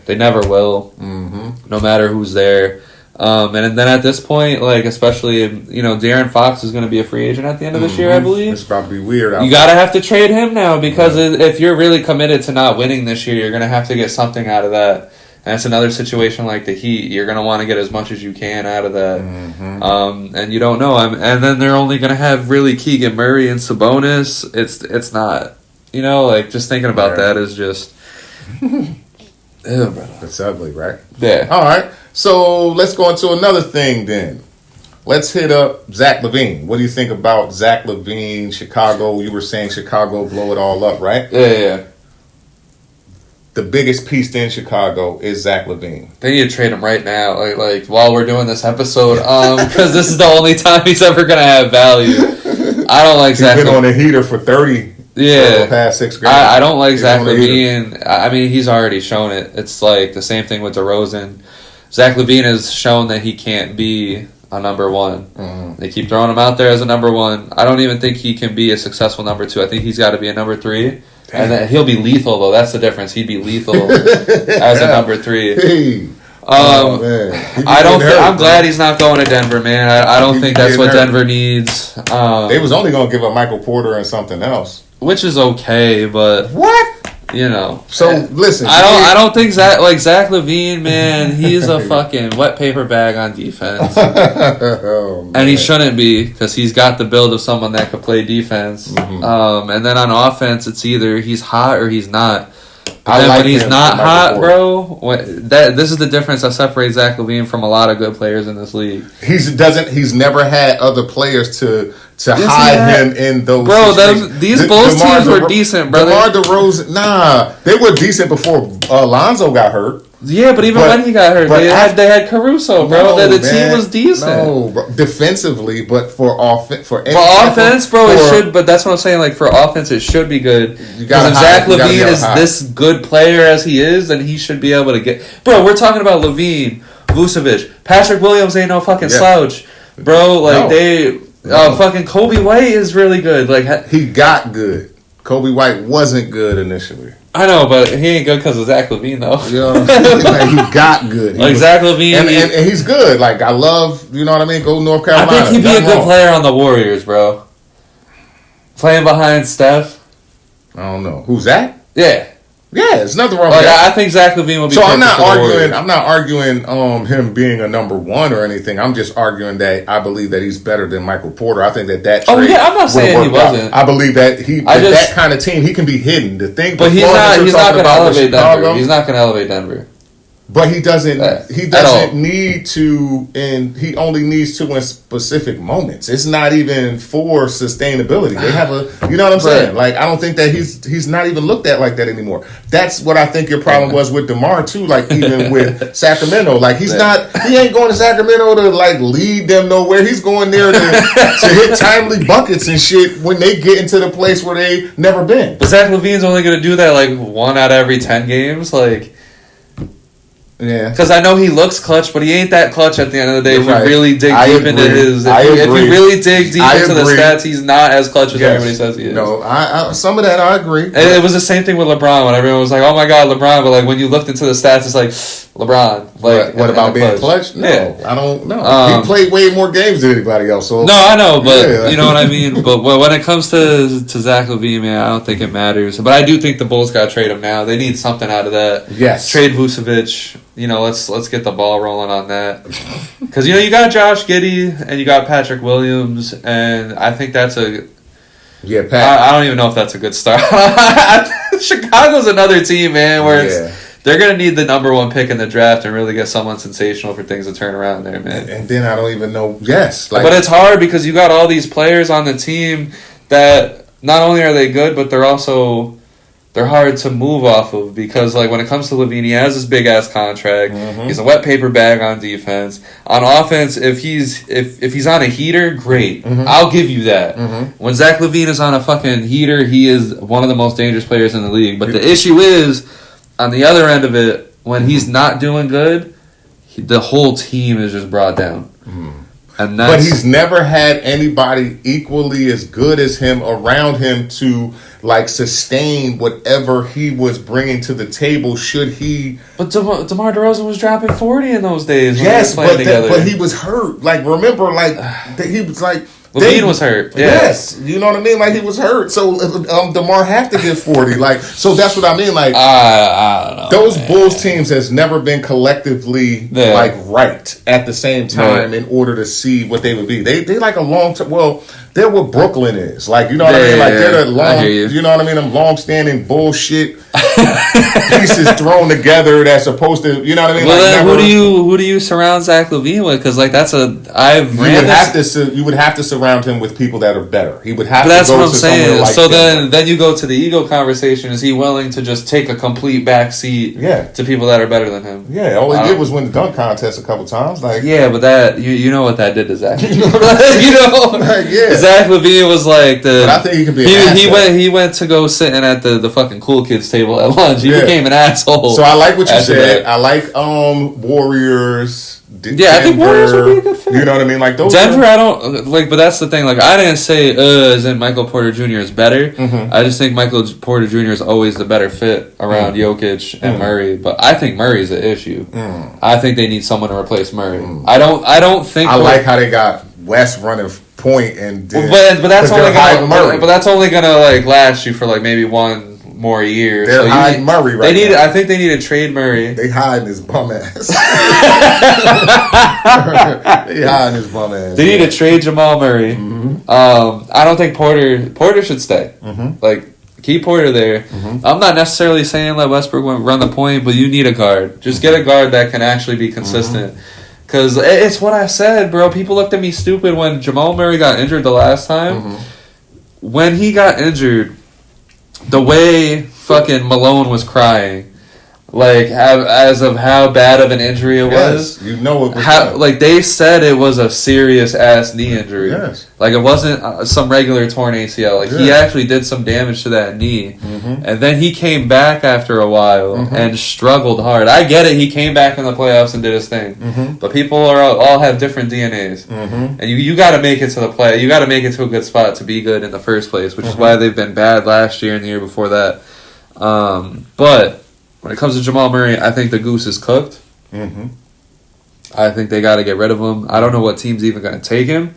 They never will, no matter who's there. And then at this point, like especially De'Aaron Fox is going to be a free agent at the end of this year, I believe. It's probably weird. You got to have to trade him now because if you're really committed to not winning this year, you're going to have to get something out of that. And it's another situation like the Heat. You're going to want to get as much as you can out of that. And you don't know. And then they're only going to have really Keegan Murray and Sabonis. It's not. Like just thinking about that is just... Ew, bro. It's ugly, right? Yeah. All right. So let's go into another thing then. Let's hit up Zach Lavine. What do you think about Zach Lavine, Chicago? You were saying Chicago blow it all up, right? Yeah. The biggest piece in Chicago is Zach Lavine. They need to trade him right now, like while we're doing this episode, because this is the only time he's ever going to have value. I don't like Zach. He's been on a heater for 30 for the past 6 games. I don't like Zach Lavine. I mean, he's already shown it. It's like the same thing with DeRozan. Zach Lavine has shown that he can't be a number one. They keep throwing him out there as a number one. I don't even think he can be a successful number two. I think he's got to be a number three. And then he'll be lethal, though. That's the difference. He'd be lethal as a number 3. Hey. I'm glad he's not going to Denver, man. I don't think that's what Denver needs. They was only going to give up Michael Porter and something else, which is okay, but what? So listen, I don't think Zach Lavine, man, he's a fucking wet paper bag on defense. And he shouldn't be, because he's got the build of someone that could play defense. And then on offense, it's either he's hot or he's not. But then when he's not hot, bro, this is the difference that separates Zach Lavine from a lot of good players in this league. He's never had other players to hide him in those. Bro, these Bulls teams were decent, brother. DeMar DeRozan, they were decent before Lonzo got hurt. Yeah, but even when he got hurt, they had Caruso, bro. The team was decent. No, bro. Defensively, but for offense, bro, it should. But that's what I'm saying. Like for offense, it should be good. Because if Zach Lavine is this good player as he is, then he should be able to get. Bro, we're talking about Lavine, Vucevic, Patrick Williams ain't no fucking slouch, bro. Like Fucking Kobe White is really good. Like he got good. Kobe White wasn't good initially. I know, but he ain't good because of Zach Lavine, though. You know, like, he got good. Zach Lavine. And he's good. Like, I love, you know what I mean? Go North Carolina. I think he'd be a good player on the Warriors, bro. Playing behind Steph. I don't know. Who's that? Yeah. Yeah, there's nothing wrong with that. I think Zach Lavine would be. So I'm not arguing him being a number one or anything. I'm just arguing that I believe that he's better than Michael Porter. I think that trade. Oh yeah, I'm not saying he wasn't. I believe that that kind of team, he can be hidden. But he's not going to elevate Denver. He's not going to elevate Denver. But he doesn't need to, and he only needs to in specific moments. It's not even for sustainability. They have you know what I'm saying? Like, I don't think that he's not even looked at like that anymore. That's what I think your problem was with DeMar too. Like, even with Sacramento, like he ain't going to Sacramento to like lead them nowhere. He's going there to hit timely buckets and shit when they get into the place where they never been. But Zach Lavine's only going to do that like 1 out of every 10 games, like. Yeah, because I know he looks clutch, but he ain't that clutch at the end of the day. If you really dig deep into his, if you really dig deep into the stats, he's not as clutch as everybody says he is. No, some of that I agree. And it was the same thing with LeBron when everyone was like, "Oh my God, LeBron!" But like when you looked into the stats, it's like LeBron. Like what about being clutch? No, yeah. I don't know. He played way more games than anybody else. So no, I know, but you know what I mean. But when it comes to Zach Lavine, man, I don't think it matters. But I do think the Bulls got to trade him now. They need something out of that. Yes, trade Vucevic. You know, let's get the ball rolling on that. Because, you know, you got Josh Giddey and you got Patrick Williams, and I think that's a... Yeah, Pat. I don't even know if that's a good start. Chicago's another team, man, where they're going to need the number 1 pick in the draft and really get someone sensational for things to turn around there, man. And then I don't even know... Yes. But it's hard because you got all these players on the team that not only are they good, but they're also... They're hard to move off of because, like, when it comes to Lavine, he has this big-ass contract. Mm-hmm. He's a wet paper bag on defense. On offense, if he's on a heater, great. Mm-hmm. I'll give you that. Mm-hmm. When Zach Lavine is on a fucking heater, he is one of the most dangerous players in the league. But the issue is, on the other end of it, when he's not doing good, the whole team is just brought down. Mm-hmm. But he's never had anybody equally as good as him around him to like sustain whatever he was bringing to the table. Should he? But DeMar DeRozan was dropping 40 in those days. Yes, but he was hurt. Like remember, like he was like. Lavine was hurt. Yeah. Yes, you know what I mean. Like he was hurt, so DeMar have to get 40. Like so, that's what I mean. Like I don't know. Those Bulls teams has never been collectively like right at the same time in order to see what they would be. They like a long term. Well, they're what Brooklyn is. Like you know what I mean. Like they're the long. You know what I mean. Them long standing bullshit pieces thrown together that's supposed to. You know what I mean. Well, like then who do you surround Zach Lavine with? Because like that's you would have to surround him with people that are better. He would have. But that's to go what I'm to saying. Like so then you go to the ego conversation. Is he willing to just take a complete back seat? To people that are better than him. Yeah, all he did was win the dunk contest a couple times. Like but that you know what that did to Zach. you know, Zach Lavine was like the. But I think he could be. He went to go sitting at the fucking cool kids table at lunch. He became an asshole. So I like what you said. I like Warriors. Denver, I think Warriors would be a good fit. You know what I mean? Like those Denver, I don't like, but that's the thing. Like, I didn't say as in Michael Porter Jr. is better. Mm-hmm. I just think Michael Porter Jr. is always the better fit around Jokic and Murray. But I think Murray's the issue. I think they need someone to replace Murray. I don't think. I like how they got West running point and. But that's only gonna like last you for like maybe one more year. They're hiding Murray right now. I think they need to trade Murray. They hiding his bum ass. They need to trade Jamal Murray. Mm-hmm. I don't think Porter should stay. Mm-hmm. Like, keep Porter there. Mm-hmm. I'm not necessarily saying let Westbrook run the point, but you need a guard. Just get a guard that can actually be consistent. Because it's what I said, bro. People looked at me stupid when Jamal Murray got injured the last time. Mm-hmm. When he got injured, the way fucking Malone was crying, Like, as of how bad of an injury it was. You know it was like, they said it was a serious-ass knee injury. Yes. Like, it wasn't some regular torn ACL. Like, he actually did some damage to that knee. Mm-hmm. And then he came back after a while and struggled hard. I get it. He came back in the playoffs and did his thing. Mm-hmm. But people all have different DNAs. Mm-hmm. And you got to make it to the play. You got to make it to a good spot to be good in the first place, which is why they've been bad last year and the year before that. But when it comes to Jamal Murray, I think the goose is cooked. Mm-hmm. I think they got to get rid of him. I don't know what team's even going to take him,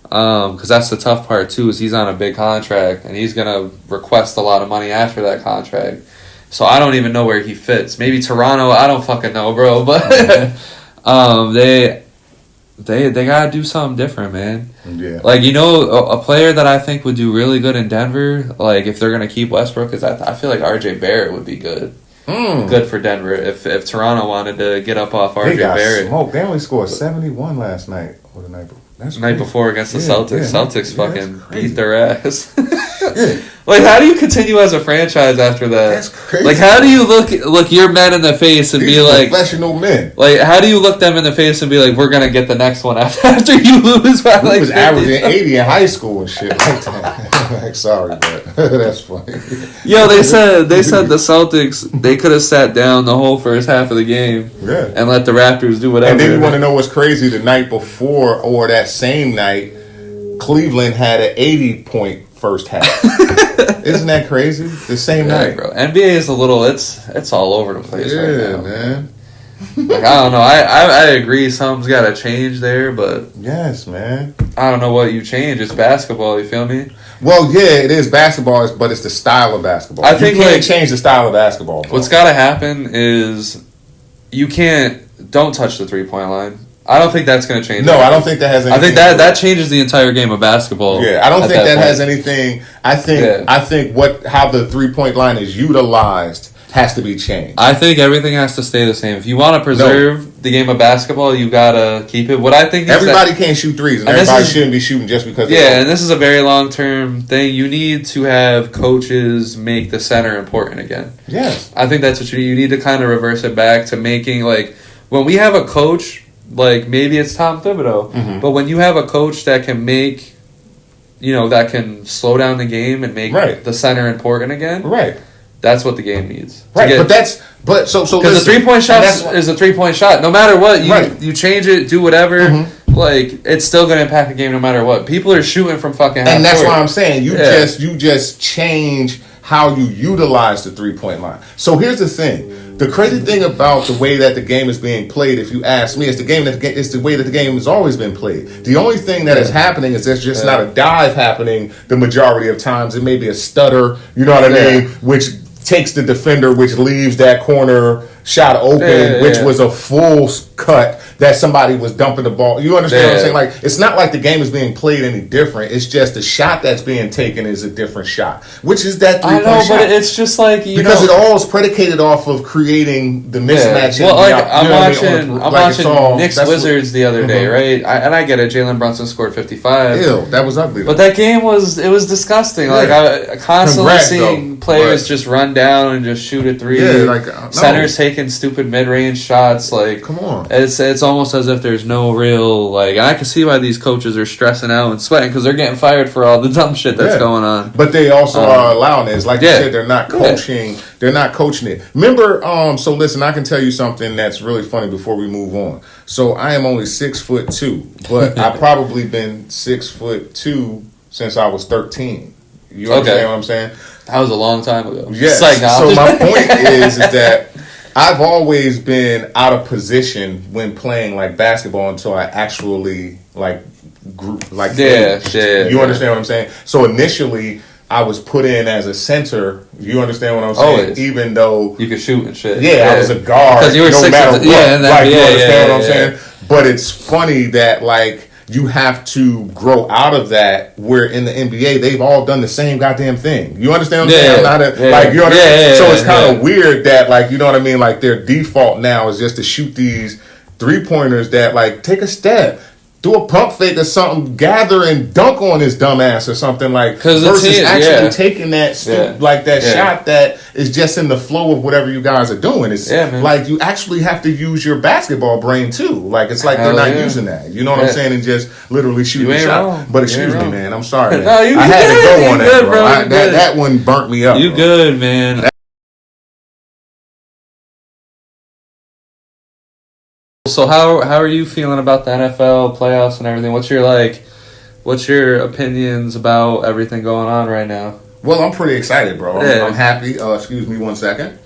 because that's the tough part too. Is he's on a big contract and he's going to request a lot of money after that contract. So I don't even know where he fits. Maybe Toronto. I don't fucking know, bro. But they gotta do something different, man. Yeah. Like, a player that I think would do really good in Denver, like if they're gonna keep Westbrook, is I feel like RJ Barrett would be good. Good for Denver if Toronto wanted to get up off RJ Barrett. Smoked. They only scored 71 last night or the night before. The night before against the Celtics. Celtics fucking beat their ass. Like, how do you continue as a franchise after that? That's crazy. Like, how do you look your men in the face and be like, professional men? Like, how do you look them in the face and be like, we're gonna get the next one after you lose by like? He was averaging 80 in high school and shit like that. Like, sorry, but that's funny. Yo, they said the Celtics, they could have sat down the whole first half of the game, and let the Raptors do whatever. And then you want to know what's crazy? The night before or that same night, Cleveland had an 80-point first half. Isn't that crazy? The same night, bro. NBA is it's all over the place right now, man. Like, I don't know. I agree. Something's got to change there, but yes, man. I don't know what you change. It's basketball. You feel me? Well, yeah, it is basketball, but it's the style of basketball. I think you can't change the style of basketball. Bro. What's got to happen is don't touch the 3-point line. I don't think that's going to change. No, I don't think that has anything. I think that changes the entire game of basketball. Yeah, I don't think that has anything. I think how the 3-point line is utilized has to be changed. I think everything has to stay the same. If you want to preserve the game of basketball, you got to keep it. What I think is everybody can't shoot threes, and everybody shouldn't be shooting just because. Yeah, and this is a very long-term thing. You need to have coaches make the center important again. Yes. I think that's what you need to kind of reverse it back to making, like, when we have a coach, like, maybe it's Tom Thibodeau, but when you have a coach that can make, that can slow down the game and make the center important again. Right. That's what the game needs. Right, because the 3-point shot is a 3-point shot. No matter what, you change it, do whatever. Like, it's still going to impact the game no matter what. People are shooting from fucking half and that's court. why I'm saying you just change how you utilize the 3-point line. So here's the thing: the crazy thing about the way that the game is being played, if you ask me, it's the way that the game has always been played. The only thing that is happening is there's just not a dive happening the majority of times. It may be a stutter, you know what I mean, which takes the defender, which leaves that corner shot open, which was a full cut that somebody was dumping the ball. You understand what I'm saying? Like, it's not like the game is being played any different. It's just the shot that's being taken is a different shot, which is that 3-point shot. I know, but it's just like, because it all is predicated off of creating the mismatch. Well, like, I'm watching Knicks Wizards the other day, right? And I get it. Jalen Brunson scored 55. Ew, that was ugly. But that game was disgusting. Like, I constantly seeing players just run down and just shoot a 3. Yeah, like, centers taking stupid mid-range shots. Like, come on. It's almost as if there's no real, like, and I can see why these coaches are stressing out and sweating because they're getting fired for all the dumb shit that's going on. But they also are allowing it. It's like you said, they're not coaching. They're not coaching it. Remember, so listen, I can tell you something that's really funny before we move on. So I am only 6'2", but I've probably been 6'2" since I was 13. You understand what I'm saying? That was a long time ago. Yes. So my point is that I've always been out of position when playing like basketball until I actually grew like you understand what I'm saying? So initially I was put in as a center. You understand what I'm saying? Always. Even though you could shoot and shit. Yeah, I was a guard. Because you were no matter what. You understand what I'm saying? But it's funny that you have to grow out of that. Where in the NBA, they've all done the same goddamn thing. You understand what I'm saying? You know what I mean? So it's kind of weird that, you know what I mean? Like, their default now is just to shoot these 3-pointers that, take a step. do a pump fake or something, gather and dunk on his dumb ass or something like versus actually taking that shot that is just in the flow of whatever you guys are doing. It's like you actually have to use your basketball brain too. Like it's like they're not using that. You know what I'm saying? And just literally shooting a shot. Wrong. But excuse me, man. I'm sorry, man. No, I had to go on that, bro. That that one burnt me up. You good, man. So how are you feeling about the NFL playoffs and everything? What's your opinions about everything going on right now? Well, I'm pretty excited, bro. I'm happy. Excuse me 1 second.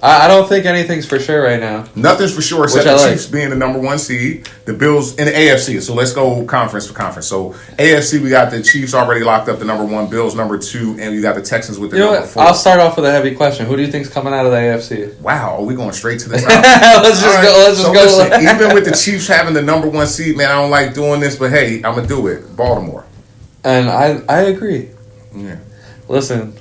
I don't think anything's for sure right now. Nothing's for sure except the Chiefs being the number 1 seed. The Bills in the AFC. So let's go conference for conference. So AFC, we got the Chiefs already locked up the number 1, Bills number 2, and we got the Texans with the number 4. I'll start off with a heavy question. Who do you think's coming out of the AFC? Wow, are we going straight to the top? Let's just go. Listen, even with the Chiefs having the number 1 seed, man, I don't like doing this, but hey, I'm gonna do it. Baltimore. And I agree. Yeah. Listen,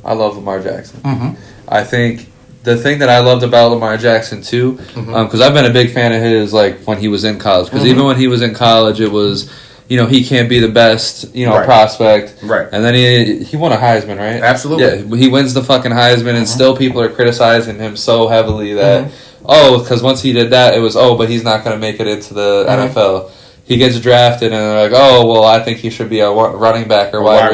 I love Lamar Jackson. I think the thing that I loved about Lamar Jackson too, because I've been a big fan of his, like when he was in college. Because even when he was in college, it was, he can't be the best, prospect. Right. And then he won a Heisman, right? Absolutely. Yeah, he wins the fucking Heisman, and still people are criticizing him so heavily that because once he did that, it was but he's not going to make it into the NFL. He gets drafted, and they're like, well, I think he should be a running back or wide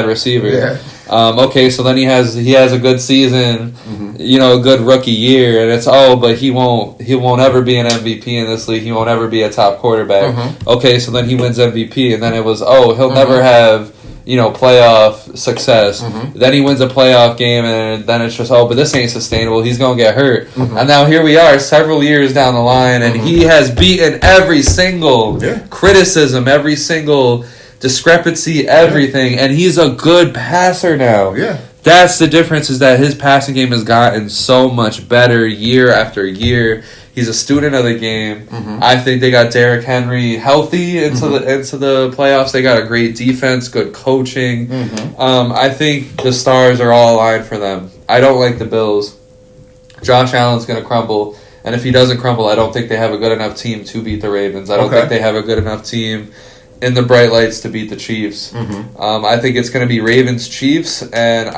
receiver. Yeah. Okay, so then he has a good season, a good rookie year, and it's but he won't ever be an MVP in this league. He won't ever be a top quarterback. Okay, so then he wins MVP, and then it was he'll never have playoff success. Then he wins a playoff game, and then it's just but this ain't sustainable. He's gonna get hurt, and now here we are, several years down the line, and he has beaten every single criticism, every single discrepancy, everything, and he's a good passer now. Yeah. That's the difference, is that his passing game has gotten so much better year after year. He's a student of the game. I think they got Derrick Henry healthy into the playoffs. They got a great defense, good coaching. I think the stars are all aligned for them. I don't like the Bills. Josh Allen's going to crumble, and if he doesn't crumble, I don't think they have a good enough team to beat the Ravens. I don't think they have a good enough team in the bright lights to beat the Chiefs. I think it's going to be Ravens-Chiefs, and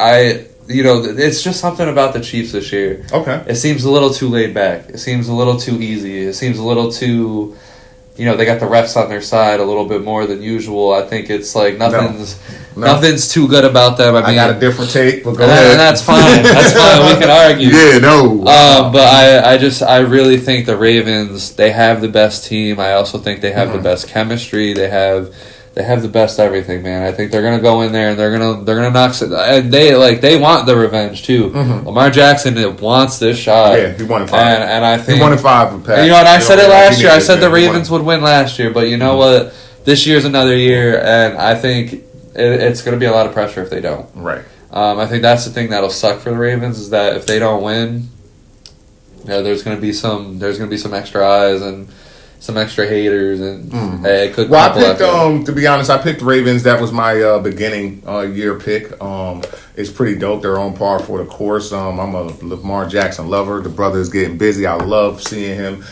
it's just something about the Chiefs this year. Okay. It seems a little too laid back. It seems a little too easy. It seems a little too, they got the refs on their side a little bit more than usual. I think it's like nothing's too good about them. I got a different take, but go ahead. And that's fine. That's fine. We can argue. Yeah, no. But I really think the Ravens, they have the best team. I also think they have the best chemistry. They have the best everything, man. I think they're gonna go in there and they're gonna knock it. And they want the revenge too. Lamar Jackson wants this shot. Yeah, he won in 5. And I think he won in 5 with Pat. And I said it last year. I said the Ravens would win last year, but you know what? This year's another year, and I think it's going to be a lot of pressure if they don't. Right. I think that's the thing that'll suck for the Ravens, is that if they don't win, there's going to be some extra eyes and some extra haters, and it could. Well, I picked. To be honest, I picked Ravens. That was my beginning year pick. It's pretty dope. They're on par for the course. I'm a Lamar Jackson lover. The brother is getting busy. I love seeing him.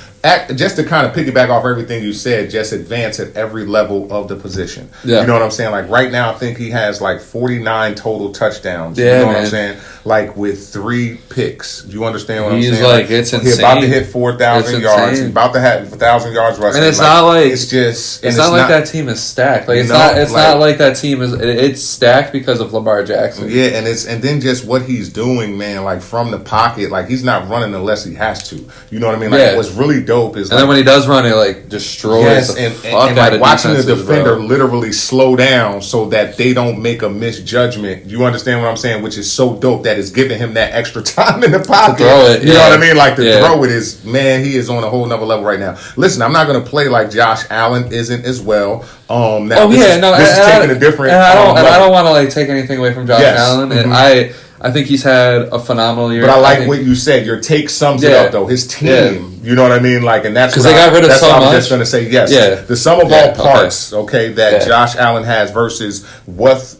Just to kind of piggyback off everything you said, just advance at every level of the position. Yeah. You know what I'm saying? Like right now, I think he has like 49 total touchdowns. Yeah, you know what I'm saying? Like with 3 picks. Do you understand what I'm saying? He's like it's insane. He's about to hit 4,000 yards. He's about to have 1,000 yards rushing. And it's not like it's not like that team is stacked. Like it's not like that team is. It's stacked because of Lamar Jackson. Yeah, and then just what he's doing, man. Like from the pocket, like he's not running unless he has to. You know what I mean? Like what's really dope is, and then when he does run, it like destroys the fuck out of watching the defender literally slow down so that they don't make a misjudgment. You understand what I'm saying? Which is so dope that it's giving him that extra time in the pocket. To throw it, you know what I mean? Like to throw it is, man, he is on a whole nother level right now. Listen, I'm not going to play like Josh Allen isn't as well. This is taking a different. And I don't want to like take anything away from Josh Allen, and I think he's had a phenomenal year. But I like what you said. Your take sums it up, though. His team, you know what I mean? Like, and that's because they got rid of so much. I'm just going to say yes. Yeah. The sum of all parts, that Josh Allen has versus what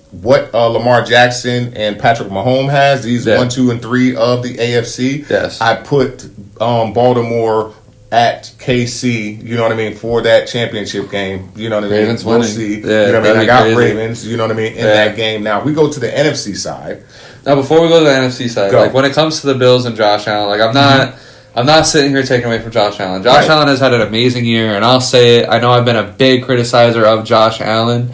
Lamar Jackson and Patrick Mahomes has. These 1, 2, and 3 of the AFC. Yes. I put Baltimore at KC, you know what I mean, for that championship game. You know what I mean? Ravens we'll winning. see. Yeah, you know what I mean? I got crazy. Ravens, you know what I mean, in that game. Now, we go to the NFC side. Now, before we go to the NFC side, like when it comes to the Bills and Josh Allen, like I'm not sitting here taking away from Josh Allen. Josh Allen has had an amazing year, and I'll say it. I know I've been a big criticizer of Josh Allen.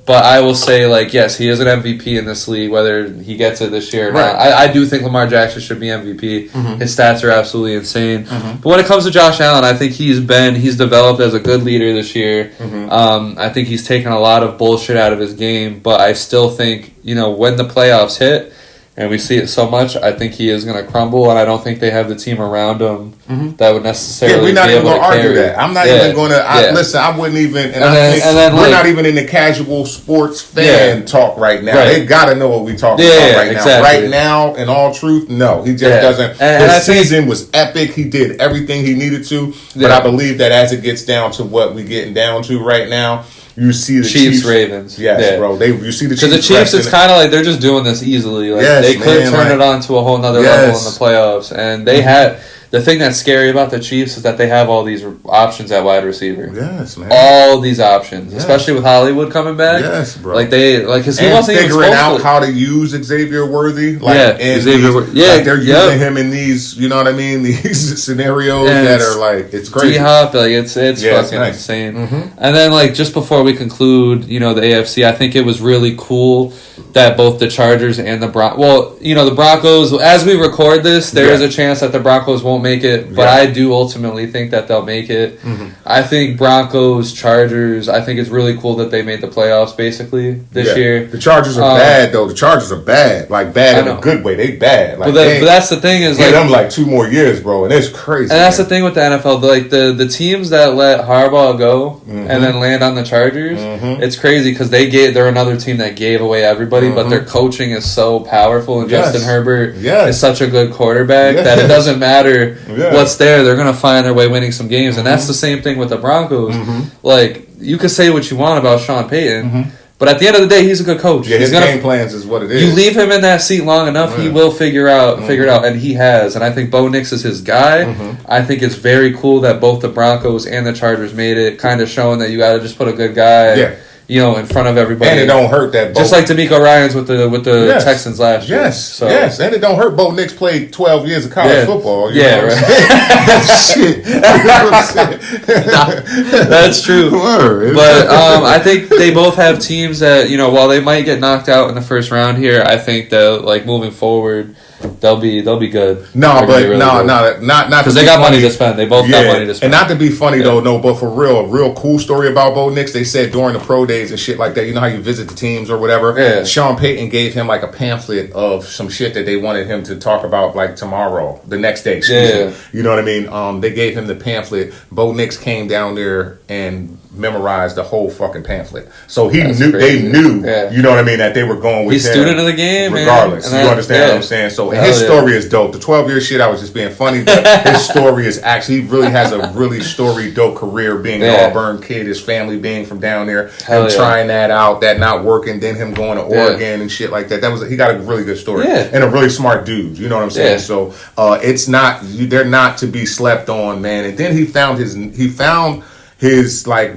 But I will say, like, yes, he is an MVP in this league, whether he gets it this year or not. I do think Lamar Jackson should be MVP. His stats are absolutely insane. But when it comes to Josh Allen, I think he's developed as a good leader this year. I think he's taken a lot of bullshit out of his game, but I still think, when the playoffs hit, and we see it so much, I think he is going to crumble, and I don't think they have the team around him that would necessarily be able to carry. We're not even going to argue that. I'm not even going to... Listen, I wouldn't even... we're not even in the casual sports fan talk right now. They got to know what we're talking about right now. Right now, in all truth, no. He just doesn't... His season was epic. He did everything he needed to, but I believe that as it gets down to what we're getting down to right now, you see the Chiefs, Ravens. Yes, bro. You see the Chiefs. Because the Chiefs, it's kind of like they're just doing this easily. Like they could turn it on to a whole nother level in the playoffs. And they had... The thing that's scary about the Chiefs is that they have all these options at wide receiver. Yes, man. All these options, especially with Hollywood coming back. Yes, bro. Because he wasn't even figuring out how to use Xavier Worthy. They're using him in these. You know what I mean? These scenarios that are like it's crazy. D-Hop, it's fucking insane. And then just before we conclude, the AFC, I think it was really cool that both the Chargers and the Broncos. Well, the Broncos. As we record this, there is a chance that the Broncos won't make it, but I do ultimately think that they'll make it. I think Broncos, Chargers, I think it's really cool that they made the playoffs basically this year. The Chargers are bad though. The Chargers are bad. Like bad in a good way. They bad. Like, but that's the thing is them 2 more years, bro, and it's crazy. And that's the thing with the NFL. The teams that let Harbaugh go and then land on the Chargers, it's crazy because they're another team that gave away everybody, but their coaching is so powerful, and Justin Herbert is such a good quarterback that it doesn't matter what's there, they're going to find their way winning some games. And that's the same thing with the Broncos. You could say what you want about Sean Payton, but at the end of the day, he's a good coach. His game plans is what it is. You leave him in that seat long enough, he will figure it out, and he has. And I think Bo Nix is his guy. I think it's very cool that both the Broncos and the Chargers made it, kind of showing that you got to just put a good guy in front of everybody. And it don't hurt that Just like D'Amico Ryans with the Texans last year. Yes. And it don't hurt Bo Nix played 12 years of college football. You know Shit. That's true. But I think they both have teams that, while they might get knocked out in the first round here, I think that moving forward, they'll be good. Not because they got money to spend. They both got money to spend. And not to be funny though, but for real, a real cool story about Bo Nix. They said during the pro days and shit like that. You know how you visit the teams or whatever. Yeah. Sean Payton gave him a pamphlet of some shit that they wanted him to talk about tomorrow, the next day. Excuse me. You know what I mean? They gave him the pamphlet. Bo Nix came down there and memorized the whole fucking pamphlet. So they knew, you know what I mean, that they were going with He's him. Student of the game, regardless. Man. You understand what I'm saying? So his story is dope. The 12-year shit, I was just being funny, but his story is actually, he really has a really storied, dope career being an Auburn kid, his family being from down there, him trying that out, that not working, then him going to Oregon and shit like that. He got a really good story. And a really smart dude, you know what I'm saying? So they're not to be slept on, man. And then he found his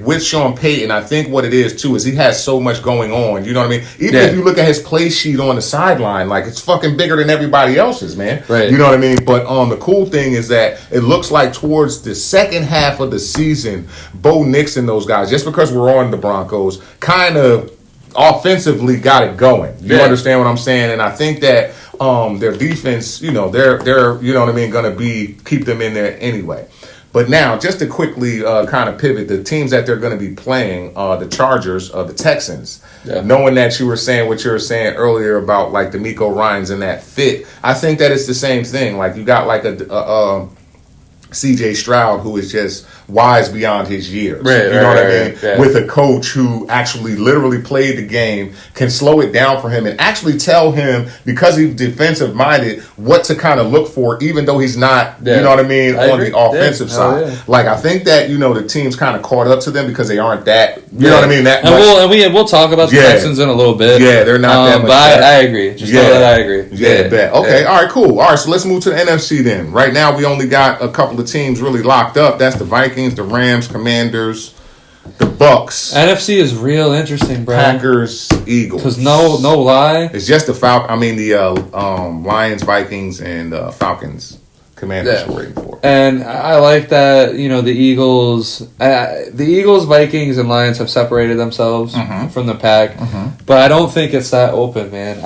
with Sean Payton, I think what it is too is he has so much going on. You know what I mean? Even if you look at his play sheet on the sideline, it's fucking bigger than everybody else's, man. Right. You know what I mean? But the cool thing is that it looks like towards the second half of the season, Bo Nix and those guys, just because we're on the Broncos, kind of offensively got it going. You understand what I'm saying? And I think that their defense, they're you know what I mean, going to keep them in there anyway. But now, just to quickly kind of pivot, the teams that they're going to be playing, the Chargers, the Texans, knowing that you were saying what you were saying earlier about D'Amico Ryans and that fit, I think that it's the same thing. You got a C.J. Stroud, who is just wise beyond his years. You know what I mean? Yeah. With a coach who actually literally played the game, can slow it down for him and actually tell him, because he's defensive minded, what to kind of look for, even though he's not, you know what I mean, on the offensive side. I think that, the team's kind of caught up to them because they aren't that You know what I mean? That we'll talk about the Texans in a little bit. Yeah, they're not that much. But I agree. Just know that I agree. Yeah, bet. Okay, all right, cool. All right, so let's move to the NFC then. Right now, we only got a couple of teams really locked up. That's the Vikings, the Rams, Commanders, the Bucks. NFC is real interesting, bro. Packers, Eagles. Because no lie, it's just the Lions, Vikings, and Falcons. Commanders are waiting for. And I like that, the Eagles, Vikings, and Lions have separated themselves from the pack. But I don't think it's that open, man.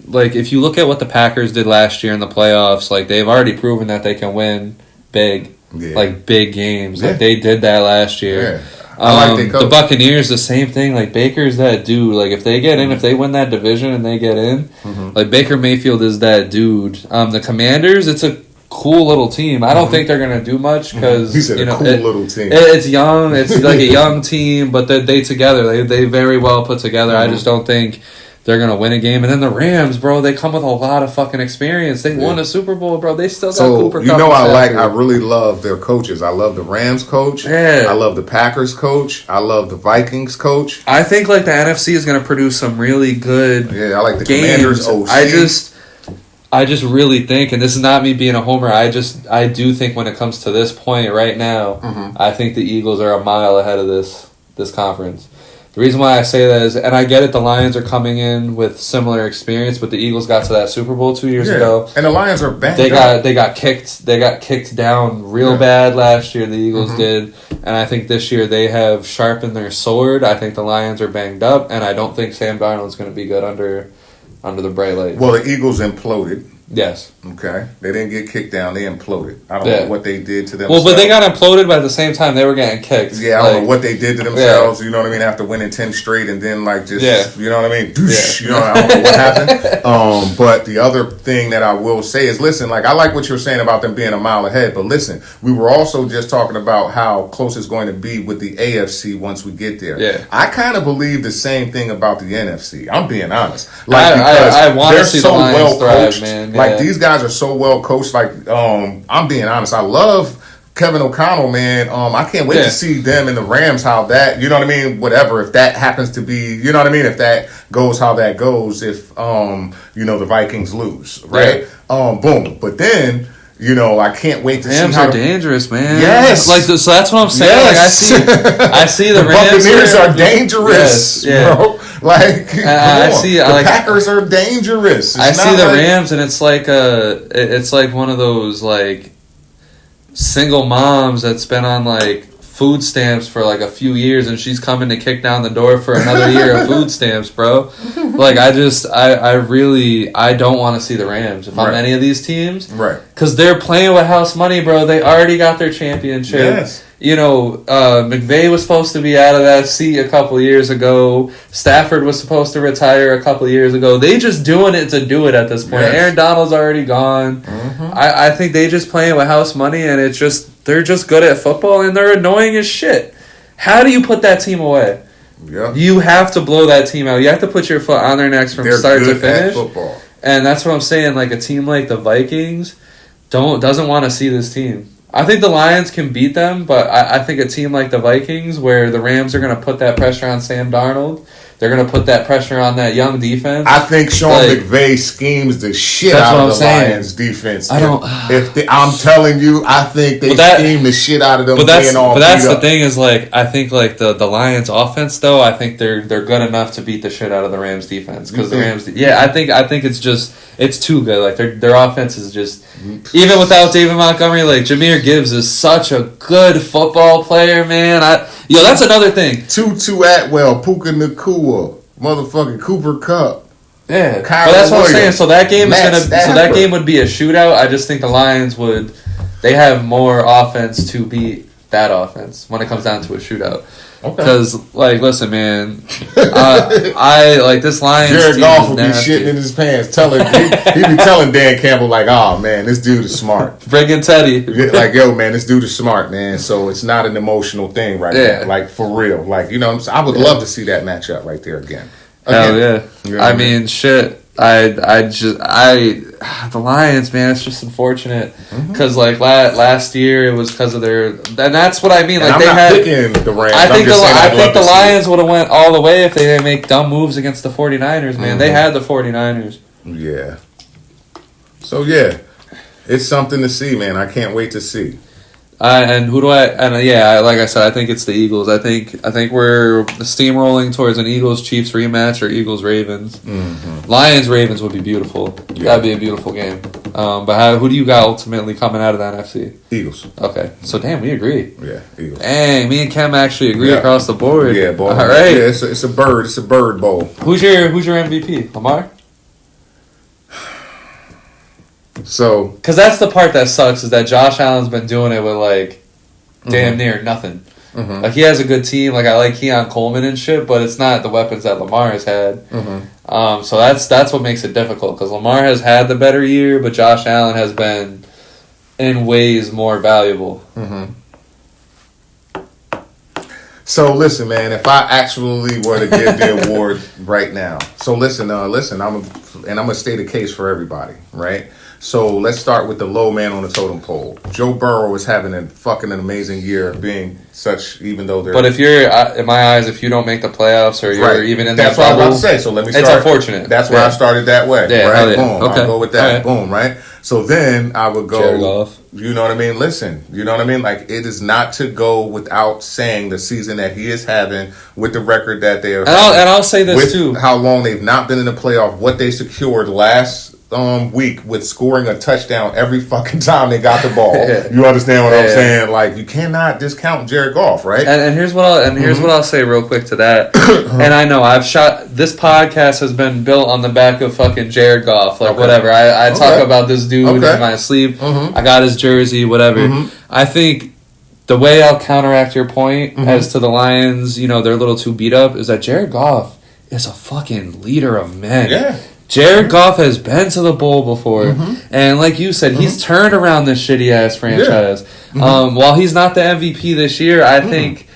If you look at what the Packers did last year in the playoffs, they've already proven that they can win big, big games. Yeah. They did that last year. Yeah. The Buccaneers, the same thing. Baker's that dude. If they get in, if they win that division and they get in, Baker Mayfield is that dude. The Commanders, it's a cool little team. I don't think they're gonna do much because he said little team. It's young. It's like a young team, but they together. They very well put together. I just don't think they're gonna win a game. And then the Rams, bro, they come with a lot of fucking experience. They won a Super Bowl, bro. They still got Cooper Kupp. I really love their coaches. I love the Rams coach. Yeah. I love the Packers coach. I love the Vikings coach. I think the NFC is gonna produce some really good. Yeah, I like the games. Commanders OC. I just really think, and this is not me being a homer, I do think when it comes to this point right now, I think the Eagles are a mile ahead of this conference. The reason why I say that is, and I get it, the Lions are coming in with similar experience, but the Eagles got to that Super Bowl 2 years ago. And the Lions are banged up. They got kicked down real bad last year, the Eagles did, and I think this year they have sharpened their sword. I think the Lions are banged up, and I don't think Sam Darnold's going to be good under the bright lights. Well, the Eagles imploded. Yes. Okay. They didn't get kicked down. They imploded. I don't know what they did to themselves. Well, but they got imploded, but at the same time, they were getting kicked. Yeah, I don't know what they did to themselves. You know what I mean? After winning 10 straight and then, you know what I mean? You know, I don't know what happened. But the other thing that I will say is, listen, I like what you're saying about them being a mile ahead. But listen, we were also just talking about how close it's going to be with the AFC once we get there. Yeah. I kind of believe the same thing about the NFC. I'm being honest. I want to see the Lions thrive, man. These guys are so well coached. I'm being honest. I love Kevin O'Connell, man. I can't wait to see them and the Rams. How that, you know what I mean? Whatever. If that happens to be, you know what I mean? If that goes how that goes, if the Vikings lose, right? Boom. But then. I can't wait to Rams see how are dangerous, man. Yes, so that's what I'm saying. Yes. I see the Rams. Buccaneers are dangerous, bro. I see the Packers are dangerous. I see the Rams, and it's like one of those single moms that's been on food stamps for a few years, and she's coming to kick down the door for another year of food stamps, bro. I don't want to see the Rams if I'm any of these teams, right? Because they're playing with house money, bro. They already got their championship. Yes. McVay was supposed to be out of that seat a couple years ago. Stafford was supposed to retire a couple years ago. They just doing it to do it at this point. Yes. Aaron Donald's already gone. I think they just playing with house money, and they're just good at football, and they're annoying as shit. How do you put that team away? Yeah. You have to blow that team out. You have to put your foot on their necks from start to finish. At football. And that's what I'm saying. A team like the Vikings doesn't want to see this team. I think the Lions can beat them, but I think a team like the Vikings, where the Rams are going to put that pressure on Sam Darnold, they're going to put that pressure on that young defense. I think Sean McVay schemes the shit out of the Lions defense. I'm telling you, I think they scheme the shit out of them. But that's the thing is I think the Lions offense though, I think they're good enough to beat the shit out of the Rams defense because the Rams. Yeah, I think it's too good. Their offense is just even without David Montgomery. Jahmyr Gibbs is such a good football player, man. That's another thing. Tutu Atwell, Puka Nacua, motherfucking Cooper Kupp. Yeah, but that's what I'm saying. So that game would be a shootout. I just think the Lions would. They have more offense to beat that offense when it comes down to a shootout. Because, listen, man, I this Lions Jared team Goff is would be nasty. shitting in his pants. He'd be telling Dan Campbell, oh, man, this dude is smart. Friggin' Teddy. Yo, man, this dude is smart, man. So it's not an emotional thing now. For real. I would love to see that matchup right there again. Hell yeah. I mean, shit. The Lions, man, it's just unfortunate because like last year it was because of their, and that's what I mean. Like I'm not picking the Rams. I think the Lions would have went all the way if they didn't make dumb moves against the 49ers. Man, they had the 49ers. Yeah. So yeah, it's something to see, man. I can't wait to see. And who do I? And yeah, like I said, I think it's the Eagles. I think we're steamrolling towards an Eagles-Chiefs rematch or Eagles-Ravens. Lions Ravens would be beautiful. Yeah. That'd be a beautiful game. But who do you got ultimately coming out of the NFC? Eagles. Okay, so damn, we agree. Yeah, Eagles. Dang, me and Kem actually agree across the board. Yeah, boy. All right. Yeah, it's a bird. It's a bird bowl. Who's your MVP? Lamar. So, because that's the part that sucks is that Josh Allen's been doing it with like damn near nothing. Like he has a good team. Like I like Keon Coleman and shit, but it's not the weapons that Lamar has had. So that's what makes it difficult because Lamar has had the better year, but Josh Allen has been in ways more valuable. So listen, man. If I actually were to give the award right now, so listen. I'm gonna state a case for everybody, right? So let's start with the low man on the totem pole. Joe Burrow is having an amazing year, being such, even though they're. But if you're, in my eyes, if you don't make the playoffs or you're even in that's that what I was about to say. So let me start. It's unfortunate. That's why I started that way. Yeah, right? Yeah. Boom. Okay. I'll go with that. Boom. Right. So then I would go. Jared Goff. You know what I mean? Listen. You know what I mean? Like it is not to go without saying the season that he is having with the record that they are. And I'll say this too. How long they've not been in the playoff, what they secured last week with scoring a touchdown every fucking time they got the ball. You understand what I'm saying? Like you cannot discount Jared Goff, right? And here's what I'll say real quick to that. And I know this podcast has been built on the back of fucking Jared Goff. Like whatever. I talk about this dude in my sleep. I got his jersey, whatever. I think the way I'll counteract your point as to the Lions, you know, they're a little too beat up, is that Jared Goff is a fucking leader of men. Yeah. Jared Goff has been to the bowl before, and like you said, he's turned around this shitty ass franchise. While he's not the MVP this year, I think,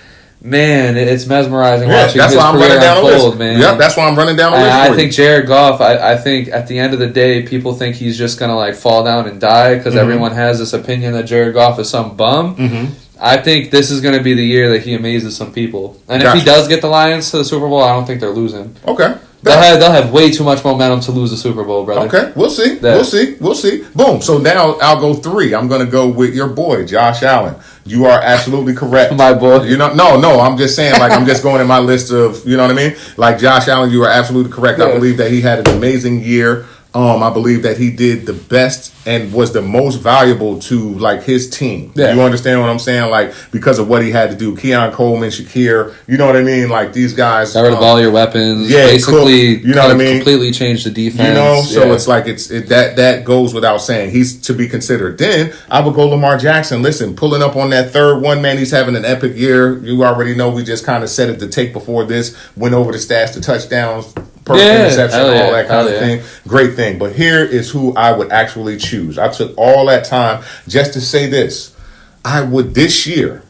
man, it's mesmerizing watching his career unfold, man. Yep, that's why I'm running down the list. I think Jared Goff. I think at the end of the day, people think he's just gonna like fall down and die because everyone has this opinion that Jared Goff is some bum. I think this is going to be the year that he amazes some people, and if he does get the Lions to the Super Bowl, I don't think they're losing. Okay. They'll have way too much momentum to lose the Super Bowl, brother. Okay, we'll see. We'll see. Boom. So now I'll go 3. I'm going to go with your boy, Josh Allen. You are absolutely correct. My boy. You know, no. I'm just saying, like, I'm just going in my list of, you know what I mean? Like, Josh Allen, you are absolutely correct. I believe that he had an amazing year. I believe that he did the best and was the most valuable to like his team. Yeah. You understand what I'm saying? Like because of what he had to do. Keon Coleman, Shakir, you know what I mean? Like these guys got rid of all your weapons. Yeah, basically, you know what I mean? Completely changed the defense. You know, so it's like that goes without saying. He's to be considered. Then I would go Lamar Jackson. Listen, pulling up on that third one, man. He's having an epic year. You already know. We just kind of said it to take before this. Went over the stats, the touchdowns. Interception, all that kind of thing. Great thing. But here is who I would actually choose. I took all that time just to say this. This year,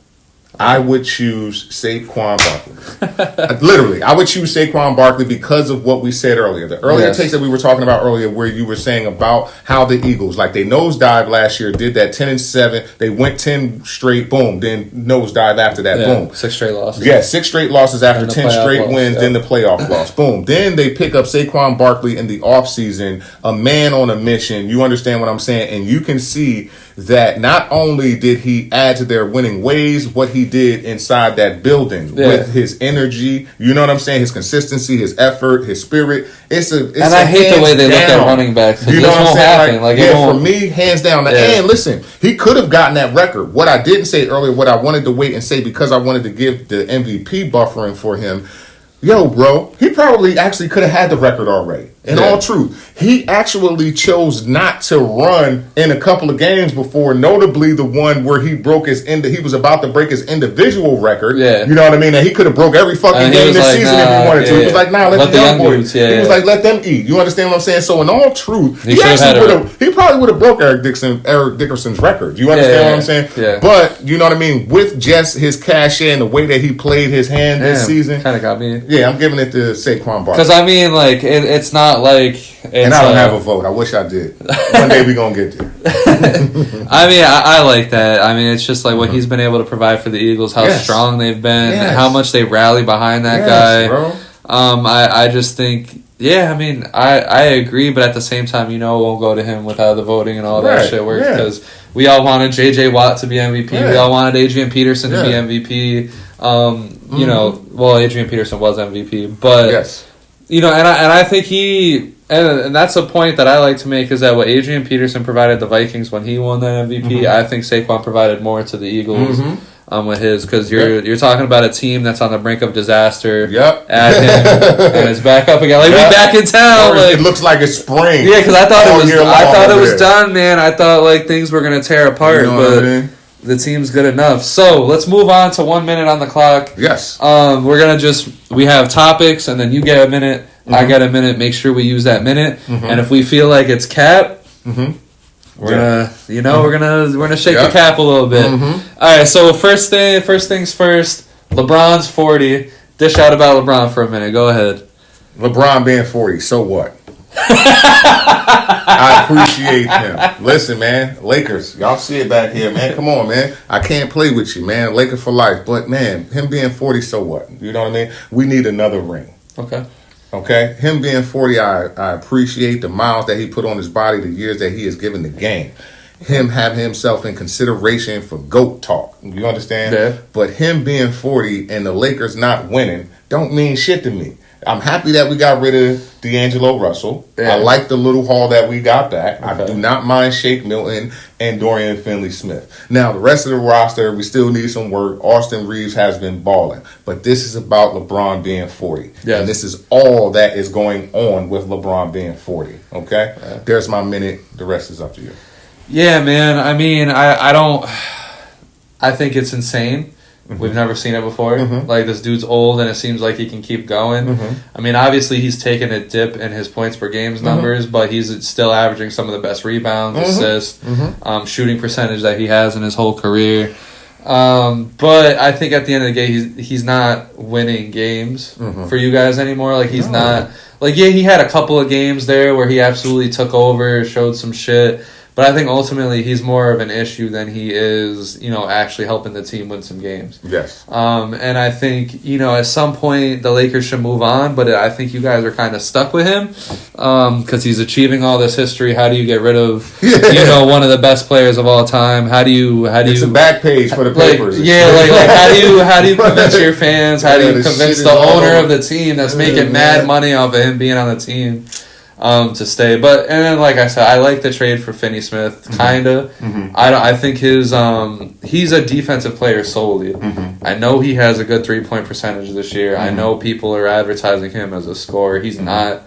I would choose Saquon Barkley. Literally, I would choose Saquon Barkley because of what we said earlier. The earlier takes that we were talking about earlier where you were saying about how the Eagles, like they nosedived last year, did that 10-7. They went 10 straight, boom, then nosedive after that, boom. 6 straight losses. Yeah, 6 straight losses after 10 straight wins, then the playoff loss. Boom. Then they pick up Saquon Barkley in the offseason, a man on a mission. You understand what I'm saying? And you can see that not only did he add to their winning ways, what he did inside that building with his energy, you know what I'm saying? His consistency, his effort, his spirit. And I hate the way they look at running backs. You know what I'm saying? Like, for me, hands down. And listen, he could have gotten that record. What I didn't say earlier, what I wanted to wait and say because I wanted to give the MVP buffering for him. Yo, bro, he probably actually could have had the record already. In all truth, he actually chose not to run in a couple of games before, notably the one where he was about to break his individual record. Yeah. You know what I mean? And he could have broke every fucking game this season if he wanted to. He was like, nah, let the young boys. He was like, let them eat. You understand what I'm saying? So in all truth, he probably would have broke Eric Dickerson's record. You understand what I'm saying? Yeah. But, you know what I mean? With just his cachet and the way that he played his hand this season. Kind of got me. Yeah, I'm giving it to Saquon Barkley. Because, I mean, like, it's not not like it's, and I don't have a vote. I wish I did. One day we gonna get there. I mean, I like that. I mean, it's just like what he's been able to provide for the Eagles, how strong they've been, how much they rally behind that guy. Bro. I just think, I mean, I agree, but at the same time, we'll go to him with how the voting and all that shit works because we all wanted J.J. Watt to be MVP. We all wanted Adrian Peterson to be MVP. Well, Adrian Peterson was MVP, but and I think and that's a point that I like to make is that what Adrian Peterson provided the Vikings when he won that MVP, I think Saquon provided more to the Eagles. With his, because you're talking about a team that's on the brink of disaster. Add him, and it's back up again. Like we back in town. Like, it looks like it's spring. Yeah, because I thought it was done, man. I thought like things were gonna tear apart, but the team's good enough. So let's move on to 1 minute on the clock. Yes. We're gonna we have topics, and then you get a minute. I get a minute. Make sure we use that minute, and if we feel like it's cap. We're gonna shake the cap a little bit. All right, so first things first. LeBron's 40. Dish out about LeBron for a minute. Go ahead. LeBron being 40, so what? I appreciate him. Listen, man, Lakers, y'all see it back here, man. Come on, man. I can't play with you, man. Laker for life. But man, him being 40, so what? You know what I mean? We need another ring. Okay, him being 40, I appreciate the miles that he put on his body, the years that he has given the game. Him having himself in consideration for GOAT talk. You understand? Yeah. But him being 40 and the Lakers not winning don't mean shit to me. I'm happy that we got rid of D'Angelo Russell. I like the little haul that we got back. I do not mind Shake Milton and Dorian Finley-Smith. Now, the rest of the roster, we still need some work. Austin Reeves has been balling. But this is about LeBron being 40. And this is all that is going on with LeBron being 40. Okay? There's my minute. The rest is up to you. Yeah, man. I mean, I think it's insane. We've never seen it before. Like, this dude's old, and it seems like he can keep going. I mean, obviously, he's taken a dip in his points per games numbers, but he's still averaging some of the best rebounds, assists, shooting percentage that he has in his whole career. But I think at the end of the day, he's not winning games for you guys anymore. Like, he's not... Like, he had a couple of games there where he absolutely took over, showed some shit. But I think ultimately he's more of an issue than he is, actually helping the team win some games. Yes. And I think, at some point the Lakers should move on, but I think you guys are kind of stuck with him because he's achieving all this history. How do you get rid of, one of the best players of all time? How do you? It's a back page for the papers. How do you convince your fans? How do you convince the owner of the team that's making mad money off of him being on the team? To stay, and then like I said, I like the trade for Finney-Smith, kinda. I think he's a defensive player solely. I know he has a good 3-point percentage this year. I know people are advertising him as a scorer. He's not.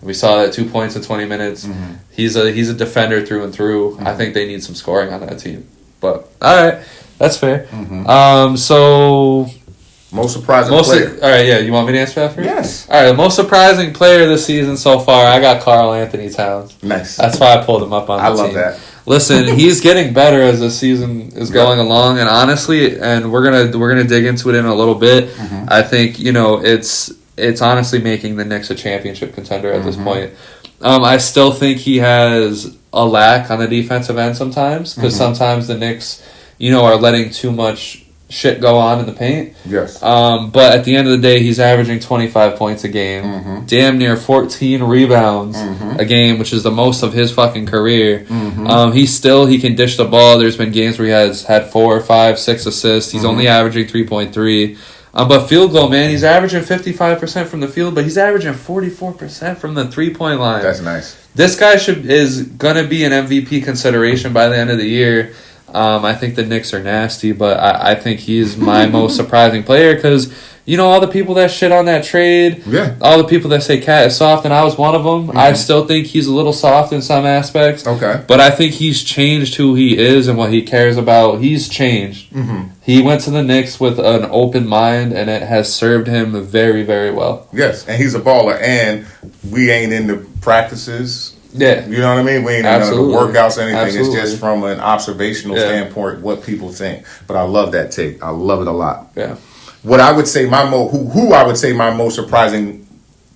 We saw that 2 points in 20 minutes. He's a defender through and through. I think they need some scoring on that team. But all right, that's fair. So. Most surprising player. All right, you want me to answer that for you? Yes. All right, the most surprising player this season so far, I got Karl Anthony Towns. Nice. That's why I pulled him up on the team. I love that. Listen, he's getting better as the season is going along, and honestly, and we're gonna dig into it in a little bit. I think it's honestly making the Knicks a championship contender at this point. I still think he has a lack on the defensive end sometimes because sometimes the Knicks, are letting too much shit go on in the paint. Yes. But at the end of the day, he's averaging 25 points a game, damn near 14 rebounds a game, which is the most of his fucking career. He can dish the ball. There's been games where he has had 4, 5, 6 assists. He's only averaging 3.3. But field goal, man, he's averaging 55% from the field, but he's averaging 44% from the 3-point line. That's nice. This guy is gonna be an MVP consideration by the end of the year. I think the Knicks are nasty, but I think he's my most surprising player because, all the people that shit on that trade, all the people that say Cat is soft, and I was one of them, I still think he's a little soft in some aspects. Okay. But I think he's changed who he is and what he cares about. He's changed. He went to the Knicks with an open mind, and it has served him very, very well. Yes, and he's a baller, and we ain't in the practices. Yeah. You know what I mean? We ain't in the workouts or anything. Absolutely. It's just from an observational standpoint what people think. But I love that take. I love it a lot. Yeah. What I would say who I would say my most surprising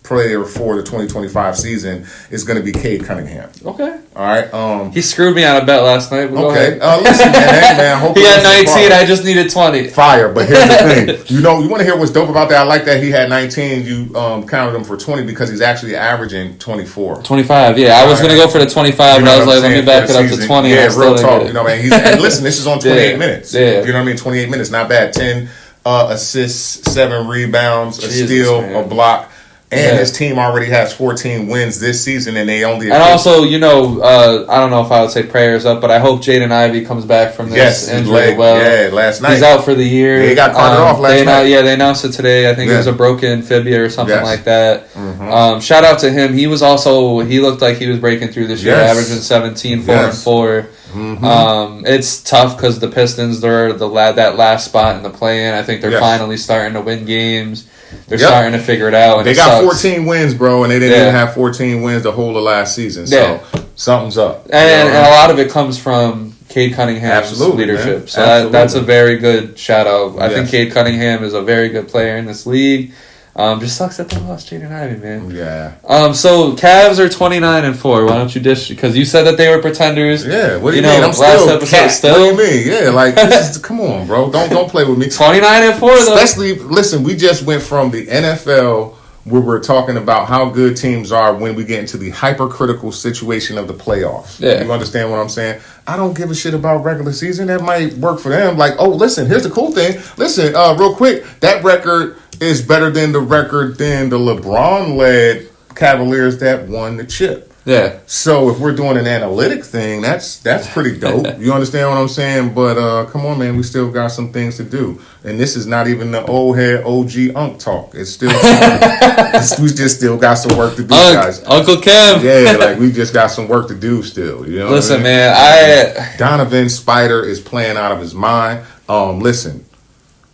player for the 2025 season is going to be Cade Cunningham. Okay. All right. He screwed me on a bet last night. Okay. Listen, man. He had 19. I just needed 20. Fire. But here's the thing. You want to hear what's dope about that? I like that he had 19. You counted him for 20 because he's actually averaging 24. 25. Yeah, I was going to go for the 25, but I was like, let me back it up to 20. Yeah, real talk. You know what I mean? And listen, this is on 28 minutes. Yeah. You know what I mean? 28 minutes, not bad. 10 assists, 7 rebounds, a steal, man. A block. And his team already has 14 wins this season, and they only... And also, I don't know if I would say prayers up, but I hope Jaden Ivey comes back from this injury well. Yeah, last night. He's out for the year. Yeah, he got carted off last night. They announced it today. I think it was a broken fibia or something like that. Mm-hmm. Shout out to him. He looked like he was breaking through this year, averaging 17, 4 and 4. Mm-hmm. It's tough because the Pistons, they're that last spot in the play-in. I think they're finally starting to win games. They're starting to figure it out. And they got 14 wins, bro, and they didn't even have 14 wins the whole of last season. So something's up. And a lot of it comes from Cade Cunningham's leadership. Man. So that's a very good shout out. I think Cade Cunningham is a very good player in this league. Just sucks that they lost Jaden Ivey, man. Yeah. So Cavs are 29-4. Why don't you dish? Because you said that they were pretenders. Yeah. What do you mean? I'm last episode still. What do you mean? Yeah. Like come on, bro. Don't play with me. 29-4. Especially, listen. We just went from the NFL where we're talking about how good teams are when we get into the hypercritical situation of the playoffs. Yeah. You understand what I'm saying? I don't give a shit about regular season. That might work for them. Like, oh, listen. Here's the cool thing. Listen, real quick. That record is better than the record than the LeBron-led Cavaliers that won the chip. Yeah. So if we're doing an analytic thing, that's pretty dope. You understand what I'm saying? But come on, man, we still got some things to do. And this is not even the old head OG Unk talk. It's still we just still got some work to do, guys. Uncle Kev. Yeah, like we just got some work to do still. You know. Listen, what I mean? man, Donovan Spider is playing out of his mind. Listen,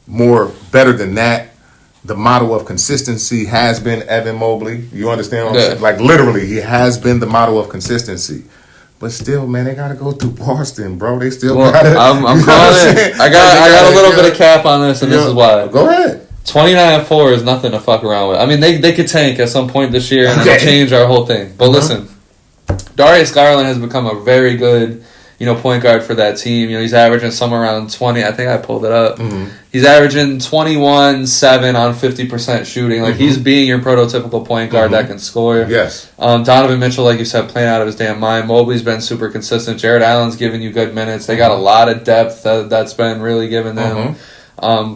better than that. The model of consistency has been Evan Mobley. You understand what I'm saying? Like, literally, he has been the model of consistency. But still, man, they got to go through Boston, bro. They still got to... I'm calling it. I got a little bit of cap on this, and this is why. Go ahead. 29-4 is nothing to fuck around with. I mean, they could tank at some point this year, and it'll change our whole thing. But listen, Darius Garland has become a very good... point guard for that team. He's averaging somewhere around 20. I think I pulled it up. Mm-hmm. He's averaging 21-7 on 50% shooting. Like, he's being your prototypical point guard that can score. Yes. Donovan Mitchell, like you said, playing out of his damn mind. Mobley's been super consistent. Jared Allen's giving you good minutes. They got a lot of depth that's been really giving them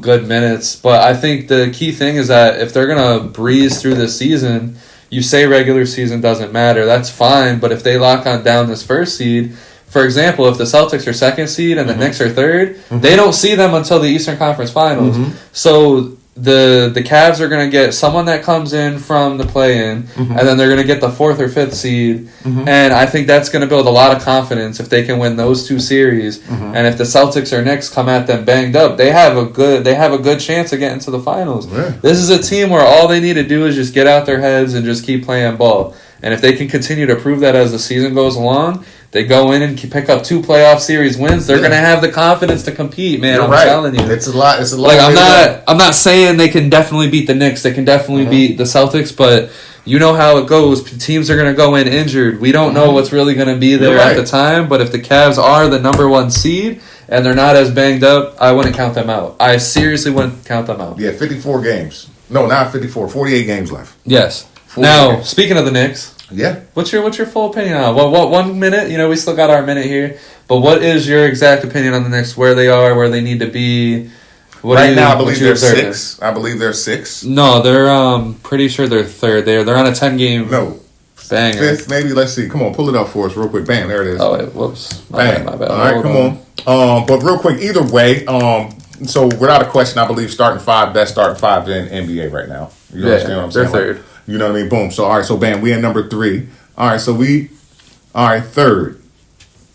good minutes. But I think the key thing is that if they're going to breeze through this season, you say regular season doesn't matter. That's fine. But if they lock on down this first seed... For example, if the Celtics are second seed and the Knicks are third, they don't see them until the Eastern Conference Finals. So the Cavs are going to get someone that comes in from the play-in, and then they're going to get the fourth or fifth seed. And I think that's going to build a lot of confidence if they can win those two series. And if the Celtics or Knicks come at them banged up, they have a good chance of getting to the finals. Yeah. This is a team where all they need to do is just get out their heads and just keep playing ball. And if they can continue to prove that as the season goes along, they go in and pick up 2 playoff series wins. They're going to have the confidence to compete, man. I'm telling you, it's a lot. Like I'm not saying they can definitely beat the Knicks. They can definitely beat the Celtics, but you know how it goes. Teams are going to go in injured. We don't know what's really going to be there at the time. But if the Cavs are the number 1 seed and they're not as banged up, I wouldn't count them out. I seriously wouldn't count them out. Yeah, 54 games. No, not 54. 48 games left. Yes. Now, speaking of the Knicks. Yeah. What's your full opinion on it? What 1 minute? We still got our minute here. But what is your exact opinion on the Knicks? Where they are, where they need to be? Right now, I believe they're 6. I believe they're 6. No, they're pretty sure they're 3rd. They're on a 10-game. No. Banger. 5th, maybe. Let's see. Come on, pull it up for us real quick. Bam, there it is. Oh wait, whoops. My bad. All right, come on. But real quick, either way, so without a question, I believe best starting 5 in NBA right now. You understand what I'm saying? They're 3rd. You know what I mean? Boom. So, all right. So, bam, we at number 3. All right. So, 3rd.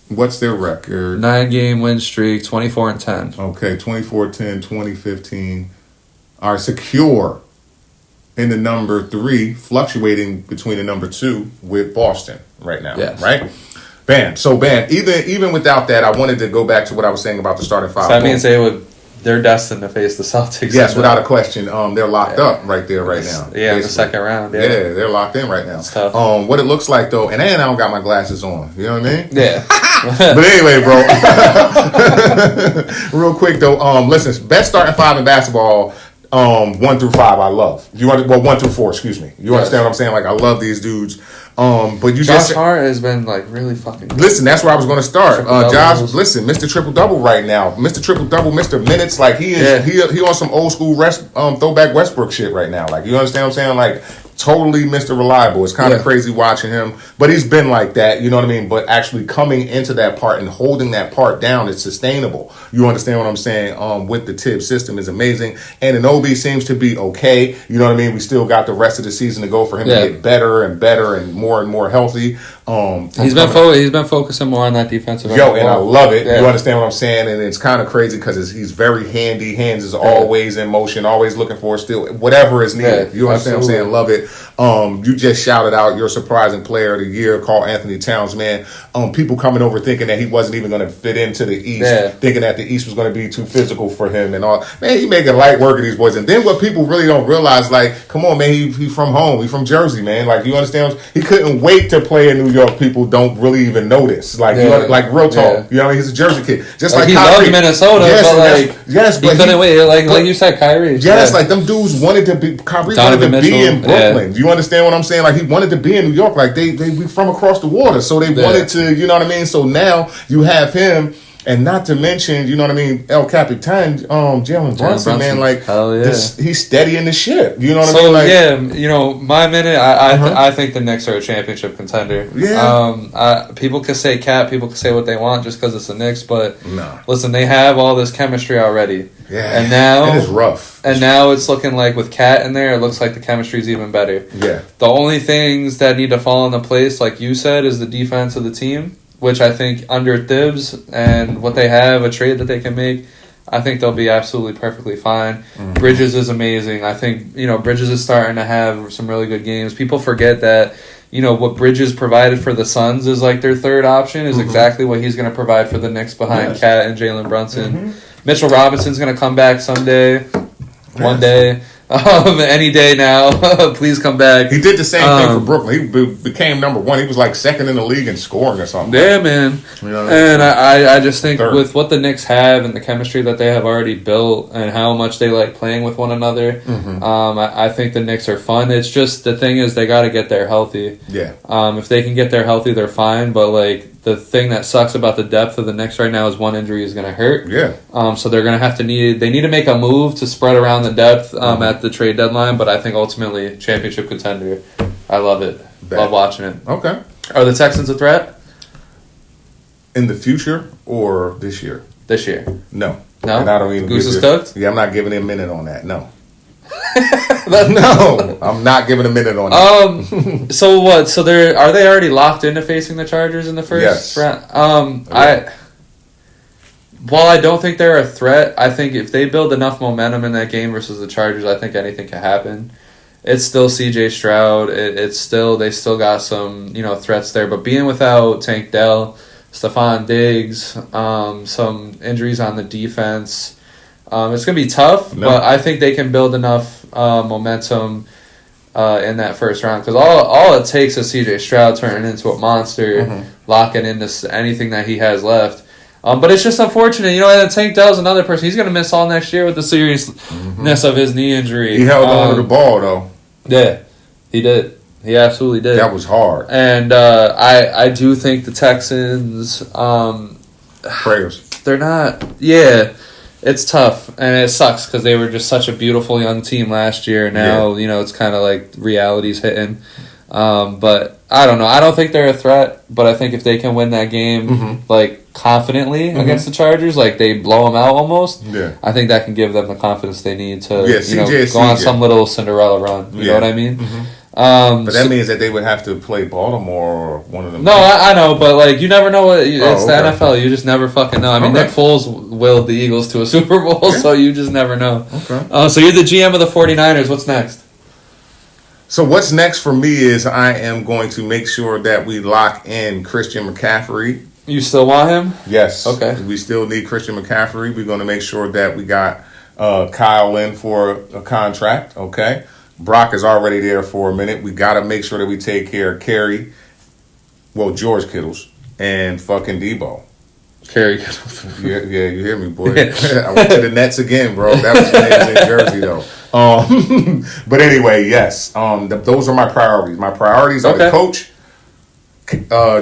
What's their record? 9-game win streak, 24-10. Okay. 24-10, 20-15. All right. Secure in the number 3, fluctuating between the number 2 with Boston right now. Yes. Right? Bam. So, bam. Even without that, I wanted to go back to what I was saying about the starting 5. So that means they would they're destined to face the Celtics. Yes, without a question. They're locked up right there, right now. Yeah, in the second round. Yeah, they're locked in right now. It's tough. What it looks like though, and I don't got my glasses on. You know what I mean? Yeah. But anyway, bro. Real quick though, listen, best starting five in basketball. 1 through 5, I love. 1 through 4, excuse me. You understand what I'm saying? Like, I love these dudes. But you Josh Hart has been like really fucking good. Listen, that's where I was going to start. Josh, listen, Mr. Triple Double right now. Mr. Triple Double, Mr. Minutes. Like, he is he on some old school throwback Westbrook shit right now. Like, you understand what I'm saying? Like, totally Mr. Reliable. It's kind of crazy watching him. But he's been like that, you know what I mean? But actually coming into that part and holding that part down is sustainable. You understand what I'm saying? With the Tibbs system is amazing. And Anunoby seems to be okay. You know what I mean? We still got the rest of the season to go for him to get better and better and more healthy. He's been focusing more on that defensive end. And I love it. You understand what I'm saying? And it's kind of crazy because he's very handy. Hands is always in motion, always looking for still whatever is needed. You understand what I'm saying? Love it. You just shouted out your surprising player of the year, Karl Anthony Towns, man. People coming over thinking that he wasn't even going to fit into the East, thinking that the East was going to be too physical for him and all. Man, he making light work of these boys. And then what people really don't realize, like, come on, man, he from home. He from Jersey, man. Like, you understand? He couldn't wait to play in New York. People don't really even notice. Like, like real talk. You know what I mean? He's a Jersey kid. Just like he Kyrie. loved Minnesota, but he couldn't wait. Like you said, Kyrie. Yes, like them dudes wanted to be. Kyrie wanted to be in Brooklyn. You understand what I'm saying? Like he wanted to be in New York. Like they from across the water, so they wanted to. You know what I mean? So now you have him. And not to mention, you know what I mean, El Capitan, Jalen Brunson, man, like, he's steady in the ship. You know what I mean? Like, my minute, I think the Knicks are a championship contender. Yeah. People can say Cat, people can say what they want just because it's the Knicks, but no. Listen, they have all this chemistry already. Yeah. And now... It is rough. And now it's looking like with Cat in there, it looks like the chemistry's even better. Yeah. The only things that need to fall into place, like you said, is the defense of the team. Which I think under Thibs and what they have, a trade that they can make, I think they'll be absolutely perfectly fine. Mm-hmm. Bridges is amazing. I think, Bridges is starting to have some really good games. People forget that, what Bridges provided for the Suns is like their third option is exactly what he's going to provide for the Knicks behind Cat and Jalen Brunson. Mm-hmm. Mitchell Robinson's going to come back someday, one day. Any day now. Please come back. He did the same thing for Brooklyn. He became number one. He was like second in the league in scoring or something. Yeah, man. And I just think with what the Knicks have and the chemistry that they have already built and how much they like playing with one another, I think the Knicks are fun. It's just the thing is they got to get there healthy. Yeah. If they can get there healthy, they're fine. But like the thing that sucks about the depth of the Knicks right now is one injury is going to hurt. Yeah. So they're going to need to make a move to spread around the depth at the trade deadline. But I think ultimately championship contender. I love it. Love watching it. Okay. Are the Texans a threat? In the future or this year? This year. No. No? And I don't even Goose is cooked? Yeah, I'm not giving him a minute on that. No. No, I'm not giving a minute on that. So what? So are they already locked into facing the Chargers in the first round? While I don't think they're a threat, I think if they build enough momentum in that game versus the Chargers, I think anything can happen. It's still C.J. Stroud. They still got some threats there, but being without Tank Dell, Stephon Diggs, some injuries on the defense. It's going to be tough, but I think they can build enough momentum in that first round because all it takes is C.J. Stroud turning into a monster, locking into anything that he has left. But it's just unfortunate, and Tank Dell's another person. He's going to miss all next year with the seriousness of his knee injury. He held on to the ball, though. Yeah, he did. He absolutely did. That was hard. And I do think the Texans... prayers. They're not... Yeah. It's tough, and it sucks because they were just such a beautiful young team last year. Now, it's kind of like reality's hitting. But I don't know. I don't think they're a threat, but I think if they can win that game, confidently against the Chargers, like they blow them out almost, I think that can give them the confidence they need to go on some little Cinderella run. You know what I mean? But that means that they would have to play Baltimore or one of them. No, I know, but you never know what it's the NFL. You just never fucking know. I mean, Nick Foles willed the Eagles to a Super Bowl, so you just never know. Okay. So you're the GM of the 49ers. What's next? So what's next for me is I am going to make sure that we lock in Christian McCaffrey You still want him? Yes. Okay. We still need Christian McCaffrey. We're going to make sure that we got Kyle in for a contract. Okay. Brock is already there for a minute. We got to make sure that we take care of Kerry. Well, George Kittles and fucking Debo. Kerry. Yeah, you hear me, boy. I went to the Nets again, bro. That was in Jersey, though. But anyway, yes. Those are my priorities. My priorities are the coach,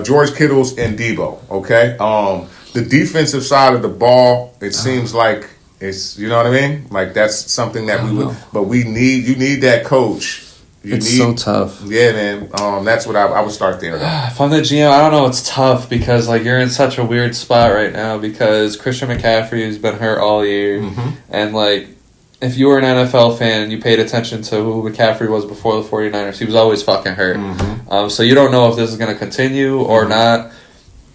George Kittles, and Debo. Okay. The defensive side of the ball, it seems like it's, you know what I mean? Like that's something that we would, but you need that coach. It's so tough. Yeah, man. That's what I would start there. If I'm the GM, I don't know. It's tough because like you're in such a weird spot right now because Christian McCaffrey has been hurt all year, and like if you were an NFL fan and you paid attention to who McCaffrey was before the 49ers, he was always fucking hurt. So you don't know if this is going to continue or not.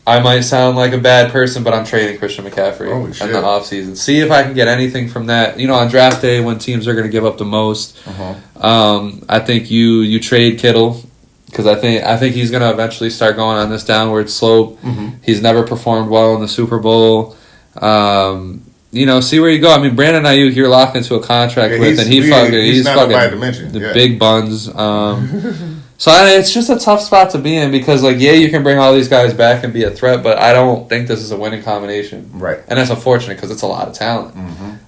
I might sound like a bad person, but I'm trading Christian McCaffrey in the offseason. See if I can get anything from that. You know, on draft day when teams are going to give up the most, I think you trade Kittle because I think he's going to eventually start going on this downward slope. He's never performed well in the Super Bowl. You know, see where you go. I mean, Brandon Ayuk, you're locked into a contract with, and he's fucking the big buns. So it's just a tough spot to be in because, like, yeah, you can bring all these guys back and be a threat, but I don't think this is a winning combination. Right. And that's unfortunate because it's a lot of talent.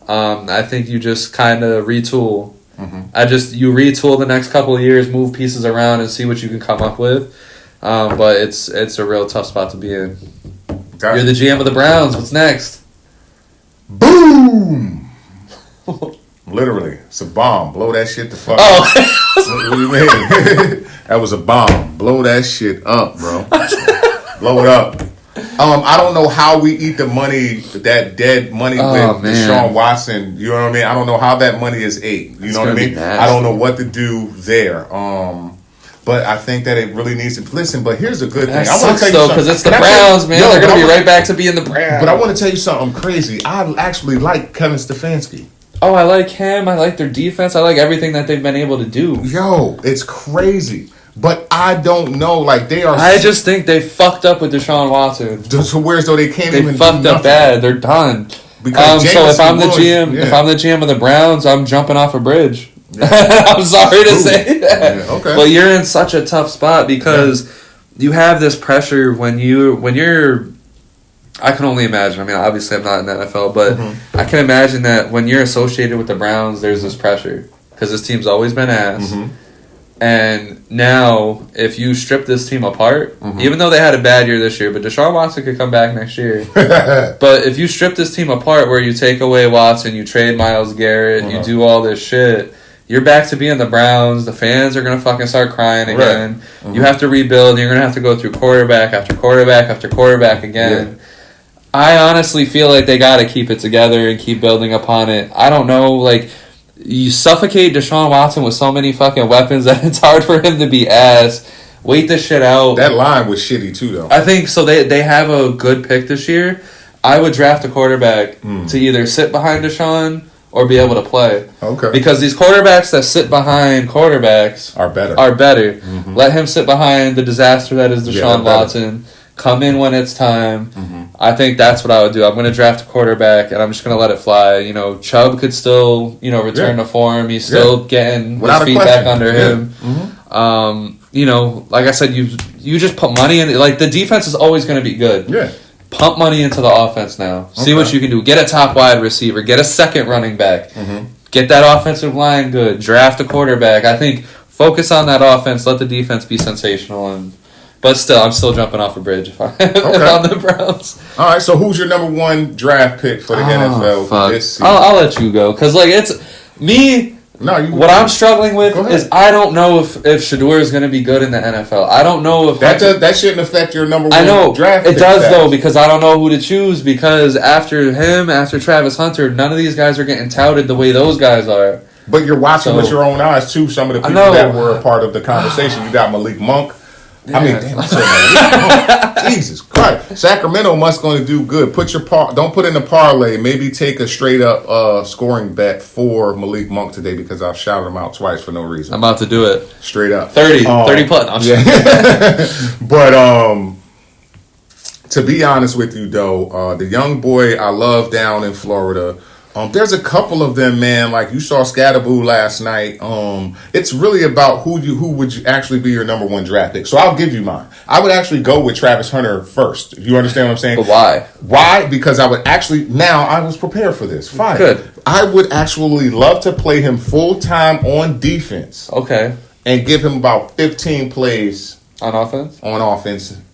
I think you just kind of retool. You retool the next couple of years, move pieces around, and see what you can come up with. But it's a real tough spot to be in. You're the GM of the Browns. What's next? Boom! Literally, it's a bomb. Blow that shit the fuck up. What do you mean? That was a bomb. Blow that shit up, bro. Blow it up. I don't know how we eat the money, that dead money with Deshaun Watson. You know what I mean? I don't know how that money is ate. You know what I mean? I don't know what to do there. But I think that it really needs to listen. But here's a good thing. I want to tell you something because it's the Browns, man. They're going to be right back to being the Browns. But I want to tell you something crazy. I actually like Kevin Stefanski. Oh, I like him. I like their defense. I like everything that they've been able to do. Yo, it's crazy. But I don't know. Like, they are... I just think they fucked up with Deshaun Watson. To where as though they can't even do nothing. They fucked up bad. They're done. Because so if I'm the GM of the Browns, I'm jumping off a bridge. Yeah. I'm sorry to say that. Yeah, okay. But you're in such a tough spot because you have this pressure when you're... I can only imagine. I mean, obviously I'm not in the NFL, but I can imagine that when you're associated with the Browns, there's this pressure because this team's always been ass. And now, if you strip this team apart, even though they had a bad year this year, but Deshaun Watson could come back next year. But if you strip this team apart where you take away Watson, you trade Myles Garrett, you do all this shit, you're back to being the Browns. The fans are going to fucking start crying again. You have to rebuild. You're going to have to go through quarterback after quarterback after quarterback again. I honestly feel like they got to keep it together and keep building upon it. I don't know, like, you suffocate Deshaun Watson with so many fucking weapons that it's hard for him to be ass. Wait this shit out. That line was shitty too, though. I think so. They have a good pick this year. I would draft a quarterback to either sit behind Deshaun or be able to play. Okay. Because these quarterbacks that sit behind quarterbacks are better. Let him sit behind the disaster that is Deshaun Watson. Come in when it's time. I think that's what I would do. I'm going to draft a quarterback, and I'm just going to let it fly. You know, Chubb could still, return to form. He's still getting his feet back under him. You know, like I said, you just put money in. Like, the defense is always going to be good. Yeah. Pump money into the offense now. See what you can do. Get a top wide receiver. Get a second running back. Get that offensive line good. Draft a quarterback. I think focus on that offense. Let the defense be sensational. But still, I'm still jumping off a bridge if I'm the Browns. All right, so who's your number one draft pick for the NFL this season? I'll let you go. Because, like, it's... Me... what I'm struggling with is I don't know if Shador is going to be good in the NFL. I don't know if... That shouldn't affect your number one draft pick. It does, though, because I don't know who to choose. Because after Travis Hunter, none of these guys are getting touted the way those guys are. But you're watching with your own eyes, too. Some of the people that were a part of the conversation. You got Malik Monk. Yeah. I mean, damn, I said Malik. Jesus Christ. Sacramento must going to do good. Don't put in the parlay. Maybe take a straight up scoring bet for Malik Monk today because I've shouted him out twice for no reason. I'm about to do it. Straight up. 30 plus. But To be honest with you, though, the young boy I love down in Florida, there's a couple of them, man. Like you saw Scatterboo last night. It's really about who would you actually be your number one draft pick. So I'll give you mine. I would actually go with Travis Hunter first. You understand what I'm saying? But why? Why? Because I would actually, now I was prepared for this. Fine. Good. I would actually love to play him full time on defense. Okay. And give him about 15 plays on offense.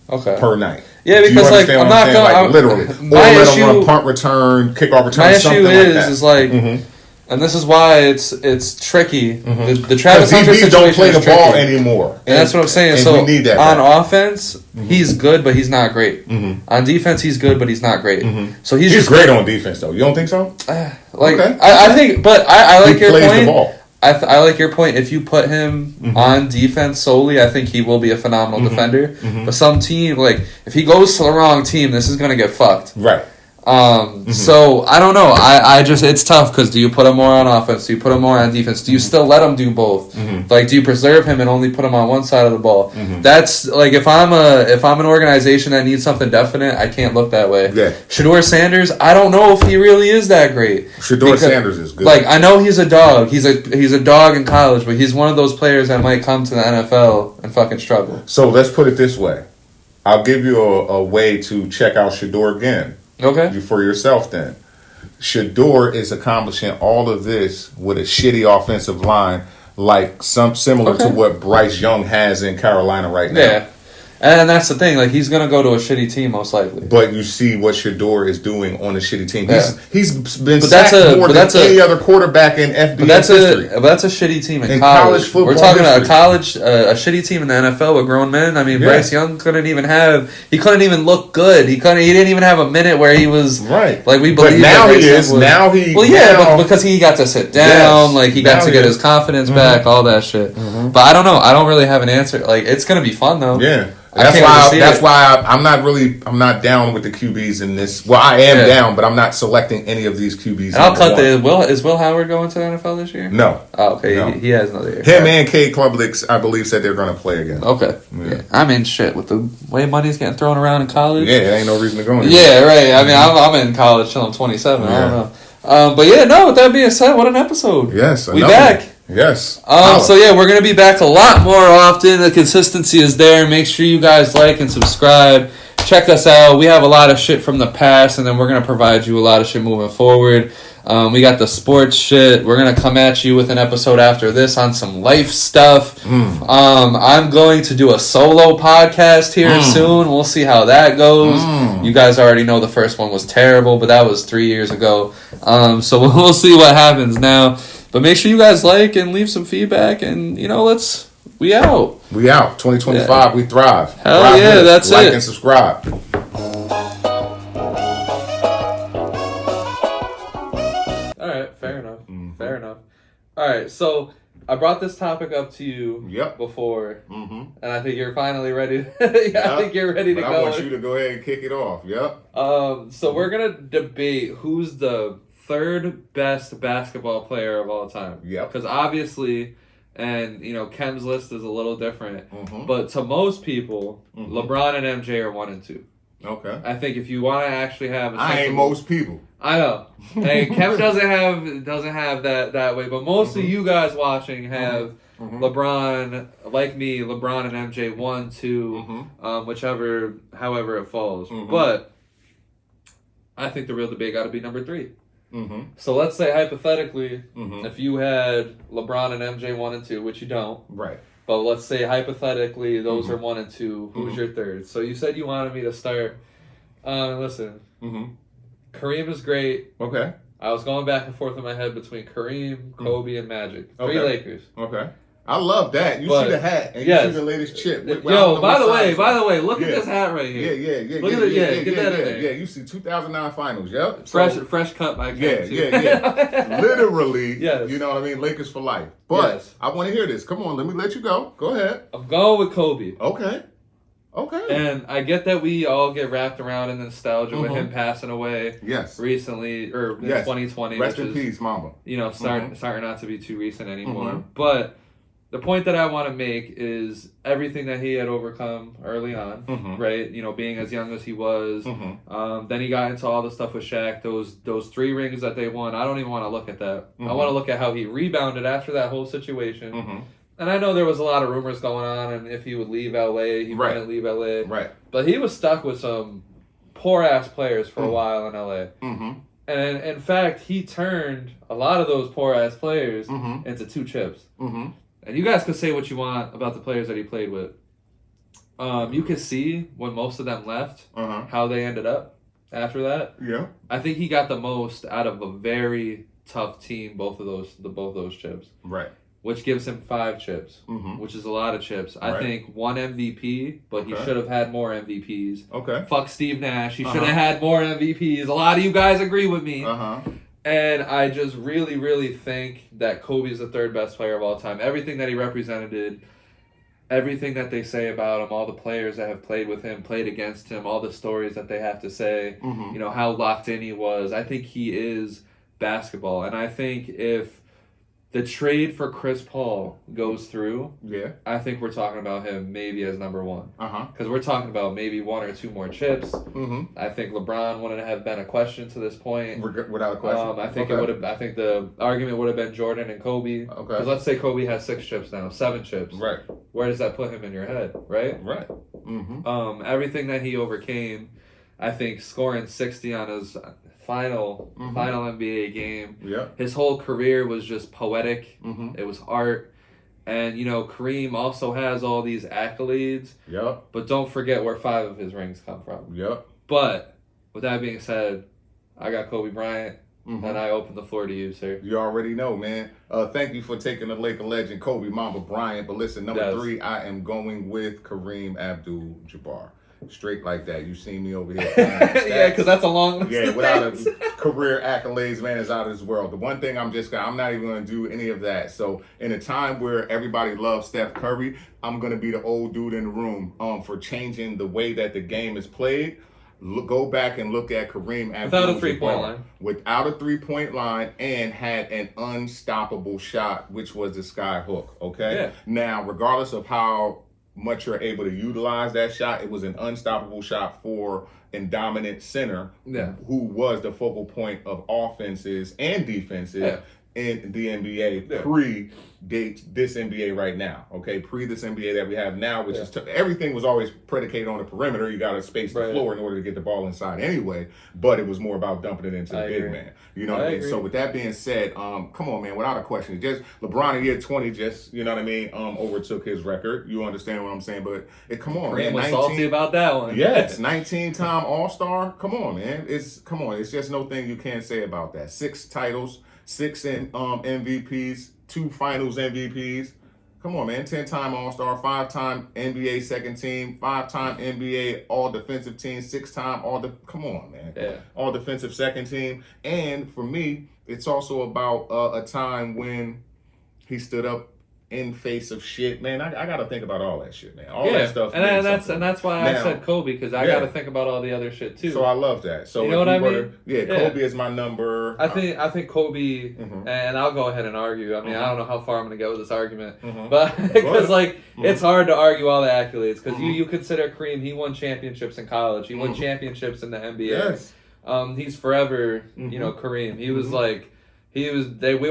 Okay. Per night. Yeah, because like I'm not going like, literally, or let him run punt return, kickoff return. My something issue like is like, and this is why it's tricky. The Travis Hunter situation don't play the is tricky. Ball anymore, and that's what I'm saying. So we need that on offense, he's good, but he's not great. On defense, he's good, but he's not great. So he's just great on defense, though. You don't think so? I think, but I like your point. The ball. I like your point. If you put him on defense solely, I think he will be a phenomenal defender. But some team, like, if he goes to the wrong team, this is going to get fucked. Right. So, I don't know. I just, it's tough because do you put him more on offense? Do you put him more on defense? Do you still let him do both? Like, do you preserve him and only put him on one side of the ball? That's, like, if I'm an organization that needs something definite, I can't look that way. Yeah. Shedeur Sanders, I don't know if he really is that great. Shedeur Sanders is good. Like, I know he's a dog. He's a dog in college, but he's one of those players that might come to the NFL and fucking struggle. So, let's put it this way. I'll give you a way to check out Shedeur again. Okay. For yourself, then. Shedeur is accomplishing all of this with a shitty offensive line, like similar to what Bryce Young has in Carolina right now. Yeah. And that's the thing, like, he's going to go to a shitty team, most likely. But you see what Shedeur is doing on a shitty team. He's been sacked more than any other quarterback in FBS history. But that's a shitty team in college football. We're talking about a shitty team in the NFL with grown men. I mean, Bryce Young couldn't even look good. He didn't even have a minute where he was right. Like we believe. But now he is. But because he got to sit down, like he got to get his confidence back, all that shit. But I don't know. I don't really have an answer. Like, it's going to be fun though. Yeah. That's why I'm not down with the QBs in this. Well, I am down, but I'm not selecting any of these QBs. And I'll cut is Will Howard going to the NFL this year? No. Oh, okay. No. He has another year. Him and Cade Klubnik, I believe, said they're going to play again. Okay. Yeah. I mean, shit, with the way money's getting thrown around in college. Yeah, there ain't no reason to go anymore. Yeah, right. I mean, I'm in college till I'm 27. I don't know. But yeah, no, with that being said, what an episode. Yes. We back. Yes. So yeah, we're gonna be back a lot more often. The consistency is there. Make sure you guys like and subscribe. Check us out. We have a lot of shit from the past, and then we're gonna provide you a lot of shit moving forward. We got the sports shit. We're gonna come at you with an episode after this on some life stuff. I'm going to do a solo podcast here soon. We'll see how that goes. You guys already know the first one was terrible, but that was 3 years ago. So we'll see what happens now. But make sure you guys like and leave some feedback, and we out. We out. 2025, we thrive. Hell yeah, that's it. Like and subscribe. All right, fair enough. Fair enough. All right, so I brought this topic up to you before, and I think you're finally ready. I think you're ready to go. I want you to go ahead and kick it off. Yep. So we're gonna debate who's the third best basketball player of all time. Yeah. Because obviously, and Kem's list is a little different, but to most people, LeBron and MJ are 1 and 2. Okay. I think if you want to actually have, I ain't most people. I know. Hey, Kem doesn't have that way, but most of you guys watching have LeBron, like me, LeBron and MJ 1, 2, however it falls. But I think the real debate got to be number 3. So let's say hypothetically, if you had LeBron and MJ 1 and 2, which you don't, right? But let's say hypothetically those are 1 and 2. Who's your third? So you said you wanted me to start. Listen, Kareem is great. Okay. I was going back and forth in my head between Kareem, Kobe, and Magic. 3 Lakers. Okay. I love that. You see the hat and you see the latest chip. By the way, look at this hat right here. Yeah. Look at it. Get that in there. Yeah, you see 2009 finals. Yep. Fresh cut by Ken. Yeah. Literally. Yes. You know what I mean? Lakers for life. But I want to hear this. Come on, let me let you go. Go ahead. I'm going with Kobe. Okay. And I get that we all get wrapped around in the nostalgia with him passing away. Yes. Recently, or in 2020. Rest in peace, Mama. Starting not to be too recent anymore. But the point that I want to make is everything that he had overcome early on, right? You know, being as young as he was. Then he got into all the stuff with Shaq. Those 3 rings that they won, I don't even want to look at that. I want to look at how he rebounded after that whole situation. And I know there was a lot of rumors going on, and if he would leave LA, he wouldn't leave LA. Right. But he was stuck with some poor-ass players for a while in LA. And in fact, he turned a lot of those poor-ass players into 2 chips. And you guys could say what you want about the players that he played with. You could see when most of them left, how they ended up after that. Yeah. I think he got the most out of a very tough team, both those chips. Right. Which gives him 5 chips, which is a lot of chips. I think 1 MVP, but he should have had more MVPs. Okay. Fuck Steve Nash. He should have had more MVPs. A lot of you guys agree with me. And I just really, really think that Kobe's the 3rd best player of all time. Everything that he represented, everything that they say about him, all the players that have played with him, played against him, all the stories that they have to say, you know, how locked in he was. I think he is basketball. And I think if the trade for Chris Paul goes through, I think we're talking about him maybe as number 1. Because we're talking about maybe 1 or 2 more chips. I think LeBron wouldn't have been a question to this point. Without a question. I think it would have. I think the argument would have been Jordan and Kobe. Because let's say Kobe has 6 chips now, 7 chips. Right. Where does that put him in your head? Right. Right. Everything that he overcame, I think scoring 60 on his final NBA game. Yeah. His whole career was just poetic. It was art. And, you know, Kareem also has all these accolades. Yep. But don't forget where 5 of his rings come from. Yep. But, with that being said, I got Kobe Bryant, and I open the floor to you, sir. You already know, man. Thank you for taking the Laker legend, Kobe Mamba Bryant. But listen, number 3, I am going with Kareem Abdul-Jabbar. Straight like that. You seen me over here. Yeah, because that's a long list. Yeah, without a career accolades, man, is out of this world. The one thing I'm not even going to do any of that. So in a time where everybody loves Steph Curry, I'm going to be the old dude in the room for changing the way that the game is played. Go back and look at Kareem Abdul-Jabbar. Without a 3-point line. Without a 3-point line, and had an unstoppable shot, which was the sky hook, okay? Yeah. Now, regardless of how much you're able to utilize that shot, it was an unstoppable shot for a dominant center who was the focal point of offenses and defenses in the NBA pre-date this NBA right now, okay? Pre this NBA that we have now, which is everything was always predicated on the perimeter. You got to space the floor in order to get the ball inside anyway, but it was more about dumping it into the big man. You know what I mean? So with that being said, come on, man, without a question, just LeBron in year 20 just, you know what I mean, overtook his record. You understand what I'm saying? But come on, man. Was salty about that one. Yes, 19-time All-Star. Come on, man. It's just no thing you can't say about that. 6 titles. 6 MVPs, 2 Finals MVPs. Come on, man. 10-time All-Star, 5-time NBA second team, 5-time NBA All-Defensive Team, 6-time Come on, man. Yeah. All-Defensive second team. And for me, it's also about a time when he stood up in face of shit, man. I got to think about all that shit, man. All that stuff. And that's why I said Kobe, because I got to think about all the other shit too. So I love that. So you know what I mean? Kobe is my number. I think Kobe, and I'll go ahead and argue. I mean, I don't know how far I'm going to go with this argument, but because it's hard to argue all the accolades. Because you consider Kareem, he won championships in college, he won championships in the NBA. Yes. He's forever, you know, Kareem. He was like. People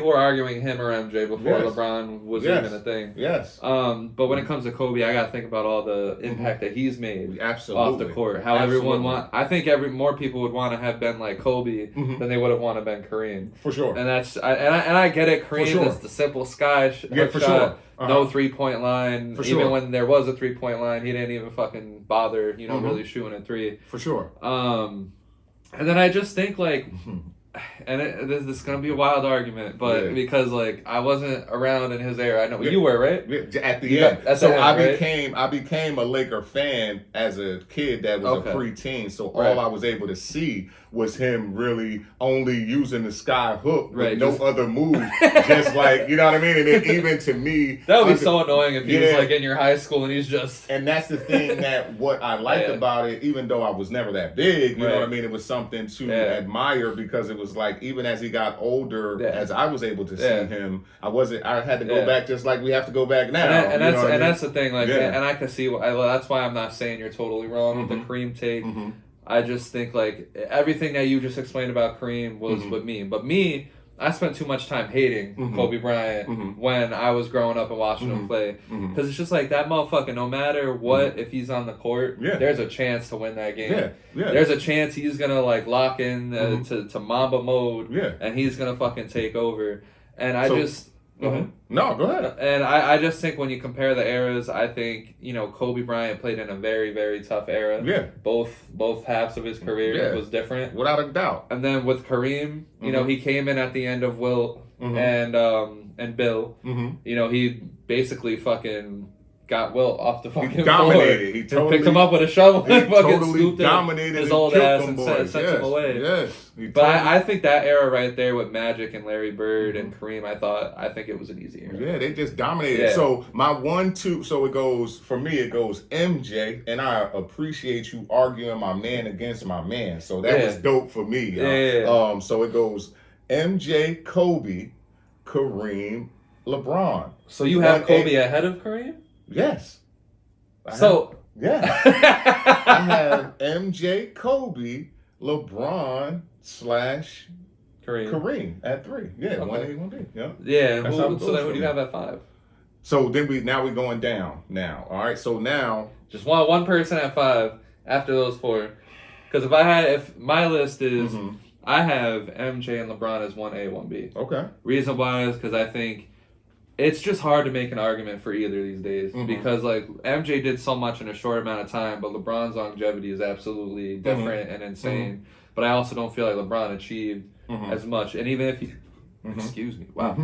were arguing him or MJ before LeBron was even a thing. Yes. But when it comes to Kobe, I gotta think about all the impact that he's made off the court. How everyone I think more people would want to have been like Kobe than they would have wanted to been Kareem. For sure. And I get it. Kareem is the simple sky shot. Sure. No 3-point line. Even when there was a 3-point line, he didn't even fucking bother, you know, really shooting a 3. For sure. And then I just think like. And this is gonna be a wild argument, but because like I wasn't around in his era, I know you were, right? At the end, I became a Laker fan as a kid that was a preteen. So all I was able to see was him really only using the sky hook with no other move, just like you know what I mean. And then even to me, that would be so annoying if he was like in your high school and he's just. And that's the thing that what I liked about it, even though I was never that big, you know what I mean. It was something to admire because it was like even as he got older, as I was able to see him, I had to go back just like we have to go back now. And that's the thing, like, and I can see that's why I'm not saying you're totally wrong with the Kareem take. I just think like everything that you just explained about Kareem was with me, but me. I spent too much time hating Kobe Bryant when I was growing up and watching him play. Because it's just like that motherfucker, no matter what, if he's on the court, there's a chance to win that game. There's a chance he's going to like lock in to Mamba mode and he's going to fucking take over. And I just... No, go ahead. And I just think when you compare the eras, I think, Kobe Bryant played in a very, very tough era. Yeah. Both halves of his career was different. Without a doubt. And then with Kareem, he came in at the end of Wilt and Bill. He basically fucking got Wilt off the fucking dominated. floor. He totally picked him up with a shovel and fucking scooped dominated his old ass and sent him away. Yes. But I think that era right there with Magic and Larry Bird and Kareem, I think it was an easy era. Yeah, they just dominated. Yeah. So my 1-2, so it goes, for me, it goes MJ, and I appreciate you arguing my man against my man. So that was dope for me. So it goes MJ, Kobe, Kareem, LeBron. So you have Kobe ahead of Kareem? Yes. I have MJ, Kobe, LeBron / Kareem at 3. Yeah, 1A, 1B. Yeah. Yeah. So then who do you have at 5? So then we're going down now. All right. So now just one person at 5 after those 4. Because if my list is I have MJ and LeBron as 1A, 1B. Okay. Reason why is because I think it's just hard to make an argument for either these days because like MJ did so much in a short amount of time, but LeBron's longevity is absolutely different and insane. But I also don't feel like LeBron achieved as much. And even if he, excuse me, wow,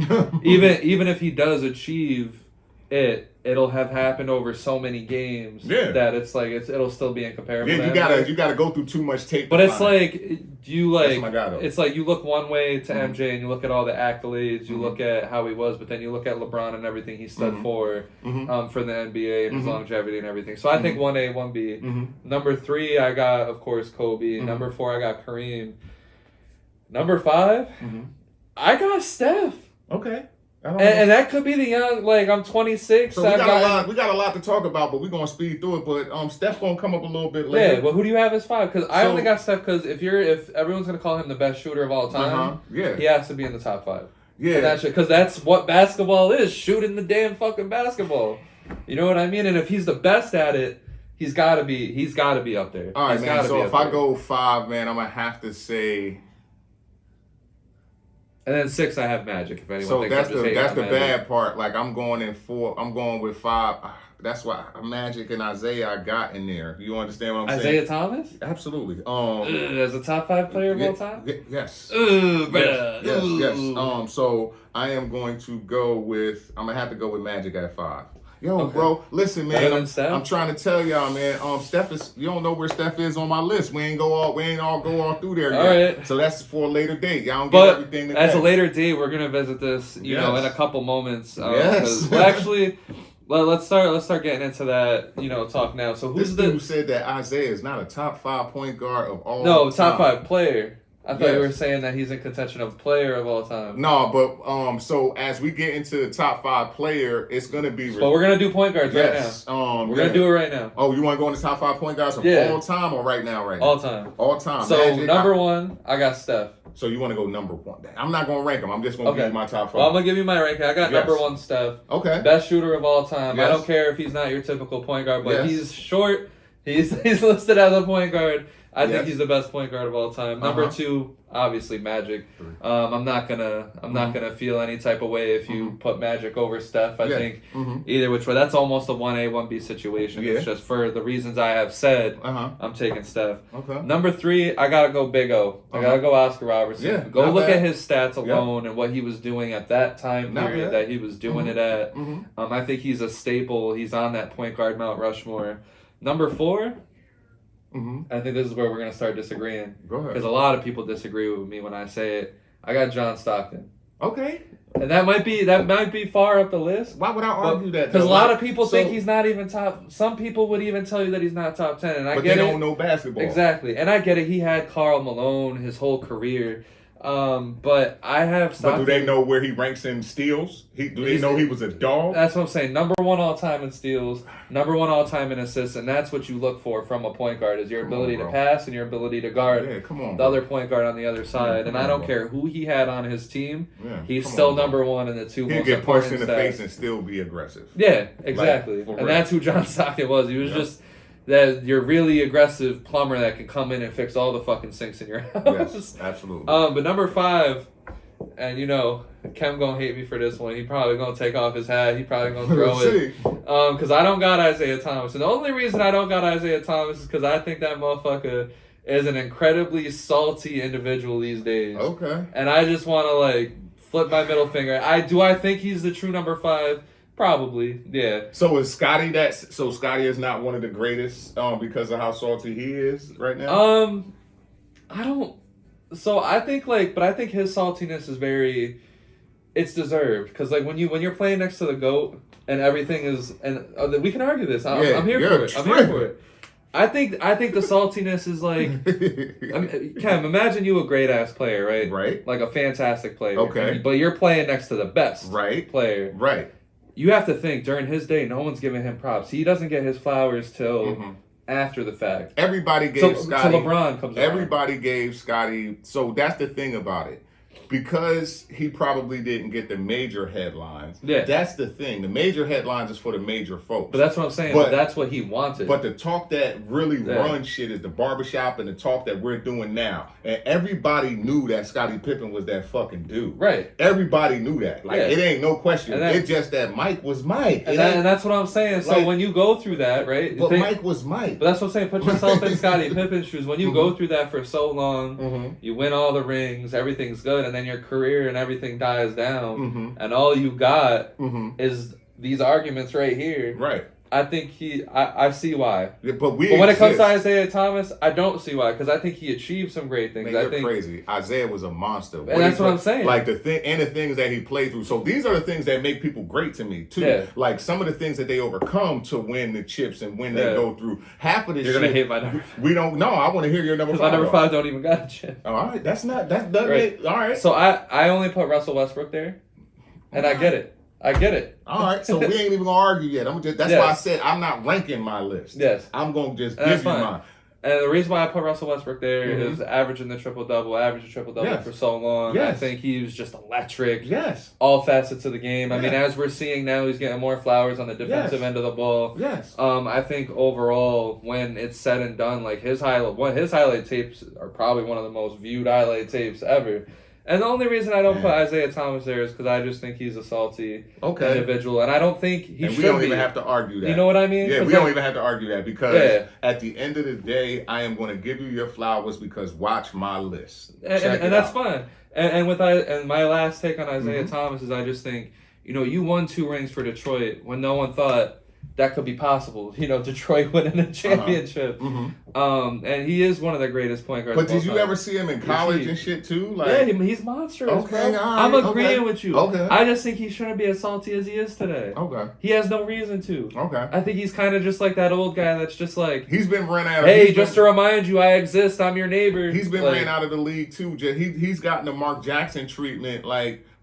even if he does achieve it, it'll have happened over so many games that it's like it'll still be incomparable. Yeah, you gotta go through too much tape. But it's like it's like you look one way to MJ and you look at all the accolades, you look at how he was, but then you look at LeBron and everything he stood for the NBA and his longevity and everything. So I think 1A, 1B. Number 3, I got of course Kobe. Number 4, I got Kareem. Number 5, I got Steph. Okay. And that could be the young, like, I'm 26. So we got a lot to talk about, but we're going to speed through it. But Steph going to come up a little bit later. Yeah, but who do you have as 5? Because I only got Steph because if everyone's going to call him the best shooter of all time, he has to be in the top 5. Yeah. Because that's what basketball is, shooting the damn fucking basketball. You know what I mean? And if he's the best at it, he's got to be up there. All right, man. So if I go 5, man, I'm going to have to say... And then 6, I have Magic. If anyone so thinks that's the Magic. bad part. Like I'm going in 4. I'm going with 5. That's why Magic and Isaiah I got in there. You understand what I'm saying? Isaiah Thomas? Absolutely. As a top 5 player of all time? Yes. Yes. So I am going to go with. I'm gonna have to go with Magic at 5. Yo, bro, listen, man. I'm trying to tell y'all, man. Steph is. You don't know where Steph is on my list. We ain't all go all through there yet. All right. So that's for a later date. Y'all don't get everything. As a later date, we're gonna visit this. You know, in a couple moments. Well, actually, let's start getting into that. Talk now. So who's this dude who said that Isaiah is not a top 5 point guard of all? No, top 5 player. I thought you were saying that he's in contention of player of all time. No, but so as we get into the top 5 player, it's gonna be. But we're gonna do point guards right now. We're gonna do it right now. Oh, you want to go in the top 5 point guards of all time or right now? All time. All time. So Magic, number 1, I got Steph. So you want to go number 1? I'm not gonna rank them. I'm just gonna give you my top 5. Well, I'm gonna give you my ranking. I got number 1 Steph. Okay. Best shooter of all time. I don't care if he's not your typical point guard, but he's short. He's listed as a point guard. I think he's the best point guard of all time. Number 2, obviously Magic. I'm not gonna feel any type of way if you put Magic over Steph. I think either which way. That's almost a 1A, 1B situation. It's just for the reasons I have said. I'm taking Steph. Okay. Number 3, I gotta go Big O. I gotta go Oscar Robertson. Yeah, go look at his stats alone and what he was doing at that time period that he was doing it at. I think he's a staple. He's on that point guard Mount Rushmore. Number 4. I think this is where we're going to start disagreeing. Go ahead. Because a lot of people disagree with me when I say it. I got John Stockton. Okay. And that might be far up the list. Why would I argue that? Because a lot of people think he's not even top. Some people would even tell you that he's not top 10. And I get it. But they don't know basketball. Exactly. And I get it. He had Karl Malone his whole career. But I have Stockton. But do they know where he ranks in steals? Do they know he was a dog? That's what I'm saying. Number 1 all time in steals, number 1 all time in assists, and that's what you look for from a point guard is your ability to pass and your ability to guard the other point guard on the other side. And I don't care who he had on his team, he's still number 1 in the 2 most important stats. He'll get punched in the face and still be aggressive. Yeah, exactly. And that's who John Stockton was. He was just that you're really aggressive plumber that can come in and fix all the fucking sinks in your house. Yes, absolutely. But number 5, and Kem gonna hate me for this one. He probably gonna take off his hat. He probably gonna throw it. Because I don't got Isaiah Thomas. And the only reason I don't got Isaiah Thomas is because I think that motherfucker is an incredibly salty individual these days. Okay. And I just want to flip my middle finger. I think he's the true number 5. Probably, yeah. So is Scotty So Scotty is not one of the greatest because of how salty he is right now? I don't... So I think but I think his saltiness is it's deserved. Because when you're playing next to the GOAT and everything is... And we can argue this. I'm here for it. I'm here for it. I think the saltiness is Cam, imagine you a great ass player, right? Right. Like a fantastic player. Okay. But you're playing next to the best player. Right. You have to think, during his day, no one's giving him props. He doesn't get his flowers till after the fact. Everybody gave Scotty... So LeBron comes Everybody gave Scotty... So that's the thing about it. Because he probably didn't get the major headlines. Yeah. That's the thing. The major headlines is for the major folks. But that's what I'm saying. But that's what he wanted. But the talk that really runs shit is the barbershop and the talk that we're doing now. And everybody knew that Scottie Pippen was that fucking dude. Right. Everybody knew that. It ain't no question. It's just that Mike was Mike. And that's what I'm saying. So when you go through that, right? But Mike was Mike. But that's what I'm saying. Put yourself in Scottie Pippen's shoes. When you go through that for so long, you win all the rings, everything's good, and then your career and everything dies down, and all you got is these arguments right here. Right. I think I see why. Yeah, but when it comes to Isaiah Thomas, I don't see why, because I think he achieved some great things. Man, you're crazy. Isaiah was a monster. And that's what I'm saying. The things that he played through. So these are the things that make people great to me too. Yeah. Like some of the things that they overcome to win the chips and when they go through. Half of this You're gonna hate my number 5. We don't know. I want to hear your number 5. My number 5 don't even got a chip. All right, that's right. All right. So I only put Russell Westbrook there, and I get it. All right, so we ain't even gonna argue yet. That's why I said I'm not ranking my list. Yes. I'm gonna just give you mine. And the reason why I put Russell Westbrook there is averaging the triple-double for so long. Yes. I think he was just electric. Yes. All facets of the game. I mean, as we're seeing now, he's getting more flowers on the defensive end of the ball. Yes. I think overall, when it's said and done, his highlight tapes are probably one of the most viewed highlight tapes ever. And the only reason I don't put Isaiah Thomas there is because I just think he's a salty individual. And I don't think he should be. We don't even have to argue that. You know what I mean? Yeah, we don't even have to argue that because at the end of the day, I am going to give you your flowers because watch my list. And that's fine. And my last take on Isaiah Thomas is I just think, you won 2 rings for Detroit when no one thought that could be possible. Detroit winning a championship. And he is one of the greatest point guards. But did you ever see him in college and shit too? He's monstrous. Okay, bro. I'm agreeing with you. Okay. I just think he shouldn't be as salty as he is today. Okay. He has no reason to. Okay. I think he's kind of just like that old guy that's just he's been ran out of. Hey, just to remind you, I exist. I'm your neighbor. He's been ran out of the league too. He's gotten the Mark Jackson treatment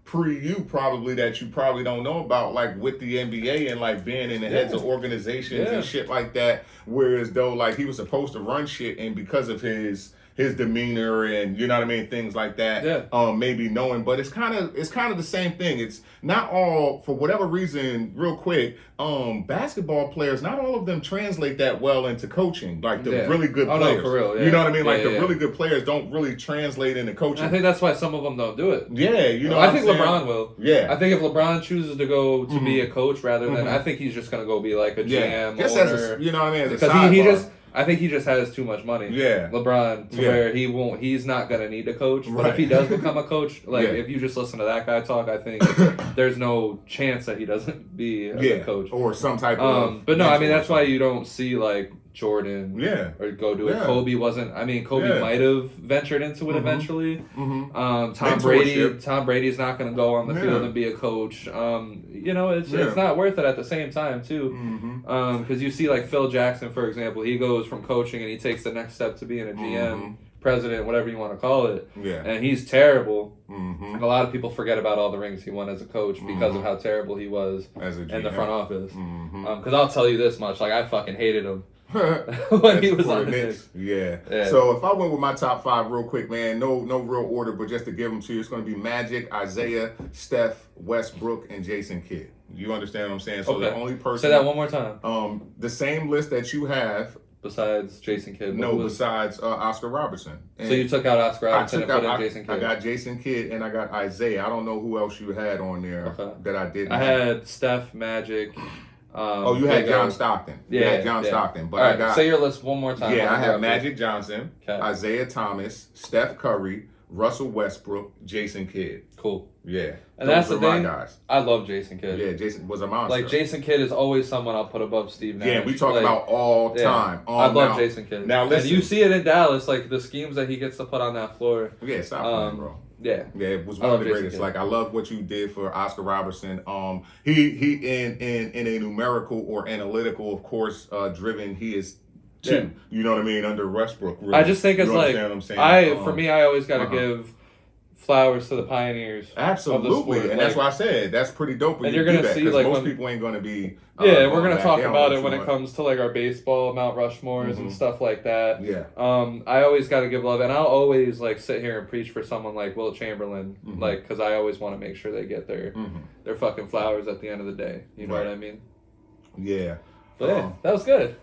pre-you probably that you probably don't know about, with the NBA and being in the heads of organizations and shit like that, whereas though he was supposed to run shit and because of his demeanor and things like that, maybe knowing, but it's kind of the same thing. It's not all, for whatever reason, real quick, basketball players, not all of them translate that well into coaching, really good players. No, for real, you know what I mean? The really good players don't really translate into coaching. I think that's why some of them don't do it. Yeah, I think LeBron will. Yeah. I think if LeBron chooses to go to be a coach rather than, I think he's just going to go be a GM just owner. As you know what I mean? Because I think he just has too much money. Yeah. LeBron, to where he's not going to need a coach. But if he does become a coach, if you just listen to that guy talk, I think there's no chance that he doesn't be a coach. Or some type of... But no, I mean, that's why you don't see, Jordan or go do it. Yeah. Kobe might have ventured into it eventually. Tom Brady's not going to go on the field and be a coach. It's not worth it at the same time too. Because you see Phil Jackson, for example, he goes from coaching and he takes the next step to being a GM president, whatever you want to call it. Yeah. And he's terrible. Mm-hmm. And a lot of people forget about all the rings he won as a coach because of how terrible he was as a GM. in the front office. Mm-hmm. Because I'll tell you this much, like I fucking hated him when he was on the Knicks. Yeah. So if I went with my top 5 real quick, man, no real order, but just to give them to you, it's going to be Magic, Isaiah, Steph, Westbrook, and Jason Kidd. You understand what I'm saying? So the only person. Say that one more time. The same list that you have. Besides Jason Kidd. Besides Oscar Robertson. And so you took out Oscar Robertson and put in Jason Kidd. I got Jason Kidd and I got Isaiah. I don't know who else you had on there that I didn't. I had Steph, Magic. You had John Stockton. Yeah, Stockton. But all right, I got. Say your list one more time. Yeah, I have Magic Johnson, Isaiah Thomas, Steph Curry, Russell Westbrook, Jason Kidd. Cool. Yeah. And that's the thing. Guys. I love Jason Kidd. Yeah, Jason was a monster. Like, Jason Kidd is always someone I'll put above Steve Nash. Yeah, we talk about all time. I love Jason Kidd. Now, listen. And you see it in Dallas, like, the schemes that he gets to put on that floor. Yeah, stop playing, bro. Yeah. Yeah, it was one of the greatest. Like, I love what you did for Oscar Robertson. He in a numerical or analytical, of course, driven, he is two. You know what I mean? Under Westbrook. Really. I just think it's like, what I'm saying? For me, I always got to give flowers to the pioneers. Absolutely, and like, that's why I said that's pretty dope. When and you you're gonna do that, see like most people ain't gonna be. We're gonna talk about it when it comes to like our baseball Mount Rushmores and stuff like that. Yeah. I always got to give love, and I'll always like sit here and preach for someone like Wilt Chamberlain, like because I always want to make sure they get their fucking flowers at the end of the day. You know what I mean? Yeah. But that was good.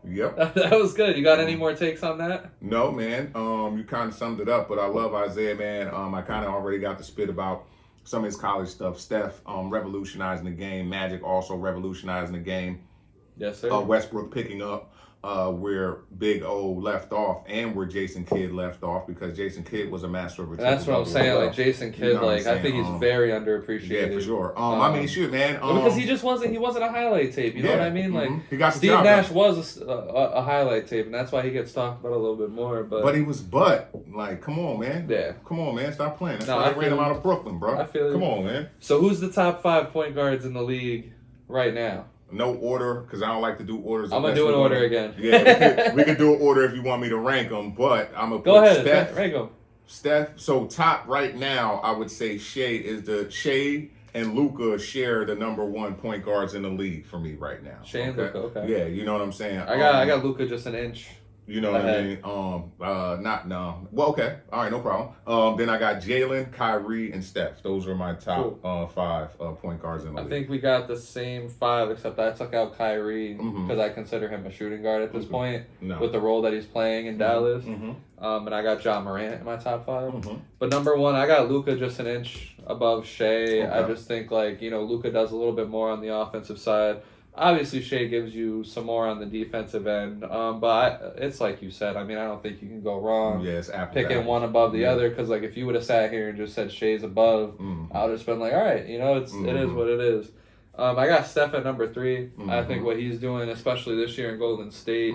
Yep. That was good. You got any more takes on that? No, man. You kind of summed it up, but I love Isaiah, man. I kind of already got to spit about some of his college stuff. Steph revolutionizing the game. Magic also revolutionizing the game. Yes, sir. Westbrook picking up where Big O left off and where Jason Kidd left off, because Jason Kidd was a master of That's what I'm saying. Like Jason Kidd, I think he's very underappreciated. Yeah, for sure. I mean, shoot, man. Because he just wasn't. He wasn't a highlight tape. You know what I mean? Like he got Steve Nash was a highlight tape, and that's why he gets talked about a little bit more. But he was like, come on, man. Yeah. Come on, man. Stop playing. That's why I ran him out of Brooklyn, bro. I feel Come on, man. So who's the top 5 point guards in the league right now? No order, because I don't like to do orders. I'm going to do an order again. Yeah, we can do an order if you want me to rank them, but I'm going to put Go ahead, Steph. Rank them. Steph, so top right now, I would say Shea and Luka share the number 1 point guards in the league for me right now. Shea and Luka, okay. Yeah, you know what I'm saying? I got Luka just an inch. You know what I mean? Well, okay. All right, no problem. Then I got Jalen, Kyrie, and Steph. Those are my top 5 point guards in the league. I think we got the same 5, except I took out Kyrie because I consider him a shooting guard at this point with the role that he's playing in Dallas. And I got Ja Morant in my top 5. But number 1, I got Luka just an inch above Shea. I just think Luka does a little bit more on the offensive side. Obviously, Shea gives you some more on the defensive end, but it's like you said. I mean, I don't think you can go wrong picking one above the other, because if you would have sat here and just said Shea's above, I would have just been like, all right, it is what it is. I got Steph at number 3. I think what he's doing, especially this year in Golden State,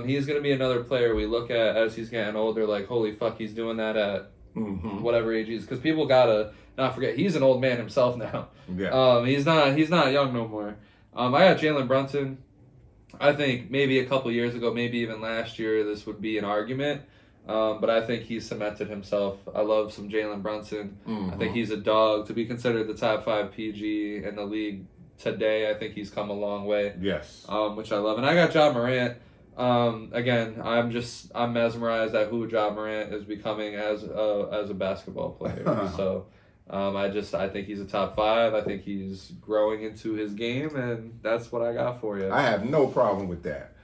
he's going to be another player we look at as he's getting older, like, holy fuck, he's doing that at whatever age he is. Because people got to not forget, he's an old man himself now. Yeah. He's not young no more. I got Jalen Brunson. I think maybe a couple years ago, maybe even last year, this would be an argument. But I think he's cemented himself. I love some Jalen Brunson. I think he's a dog. To be considered the top 5 PG in the league today, I think he's come a long way. Yes. Which I love. And I got Ja Morant. Again, I'm mesmerized at who Ja Morant is becoming as a basketball player. So I think he's a top 5. I think he's growing into his game, and that's what I got for you. I have no problem with that.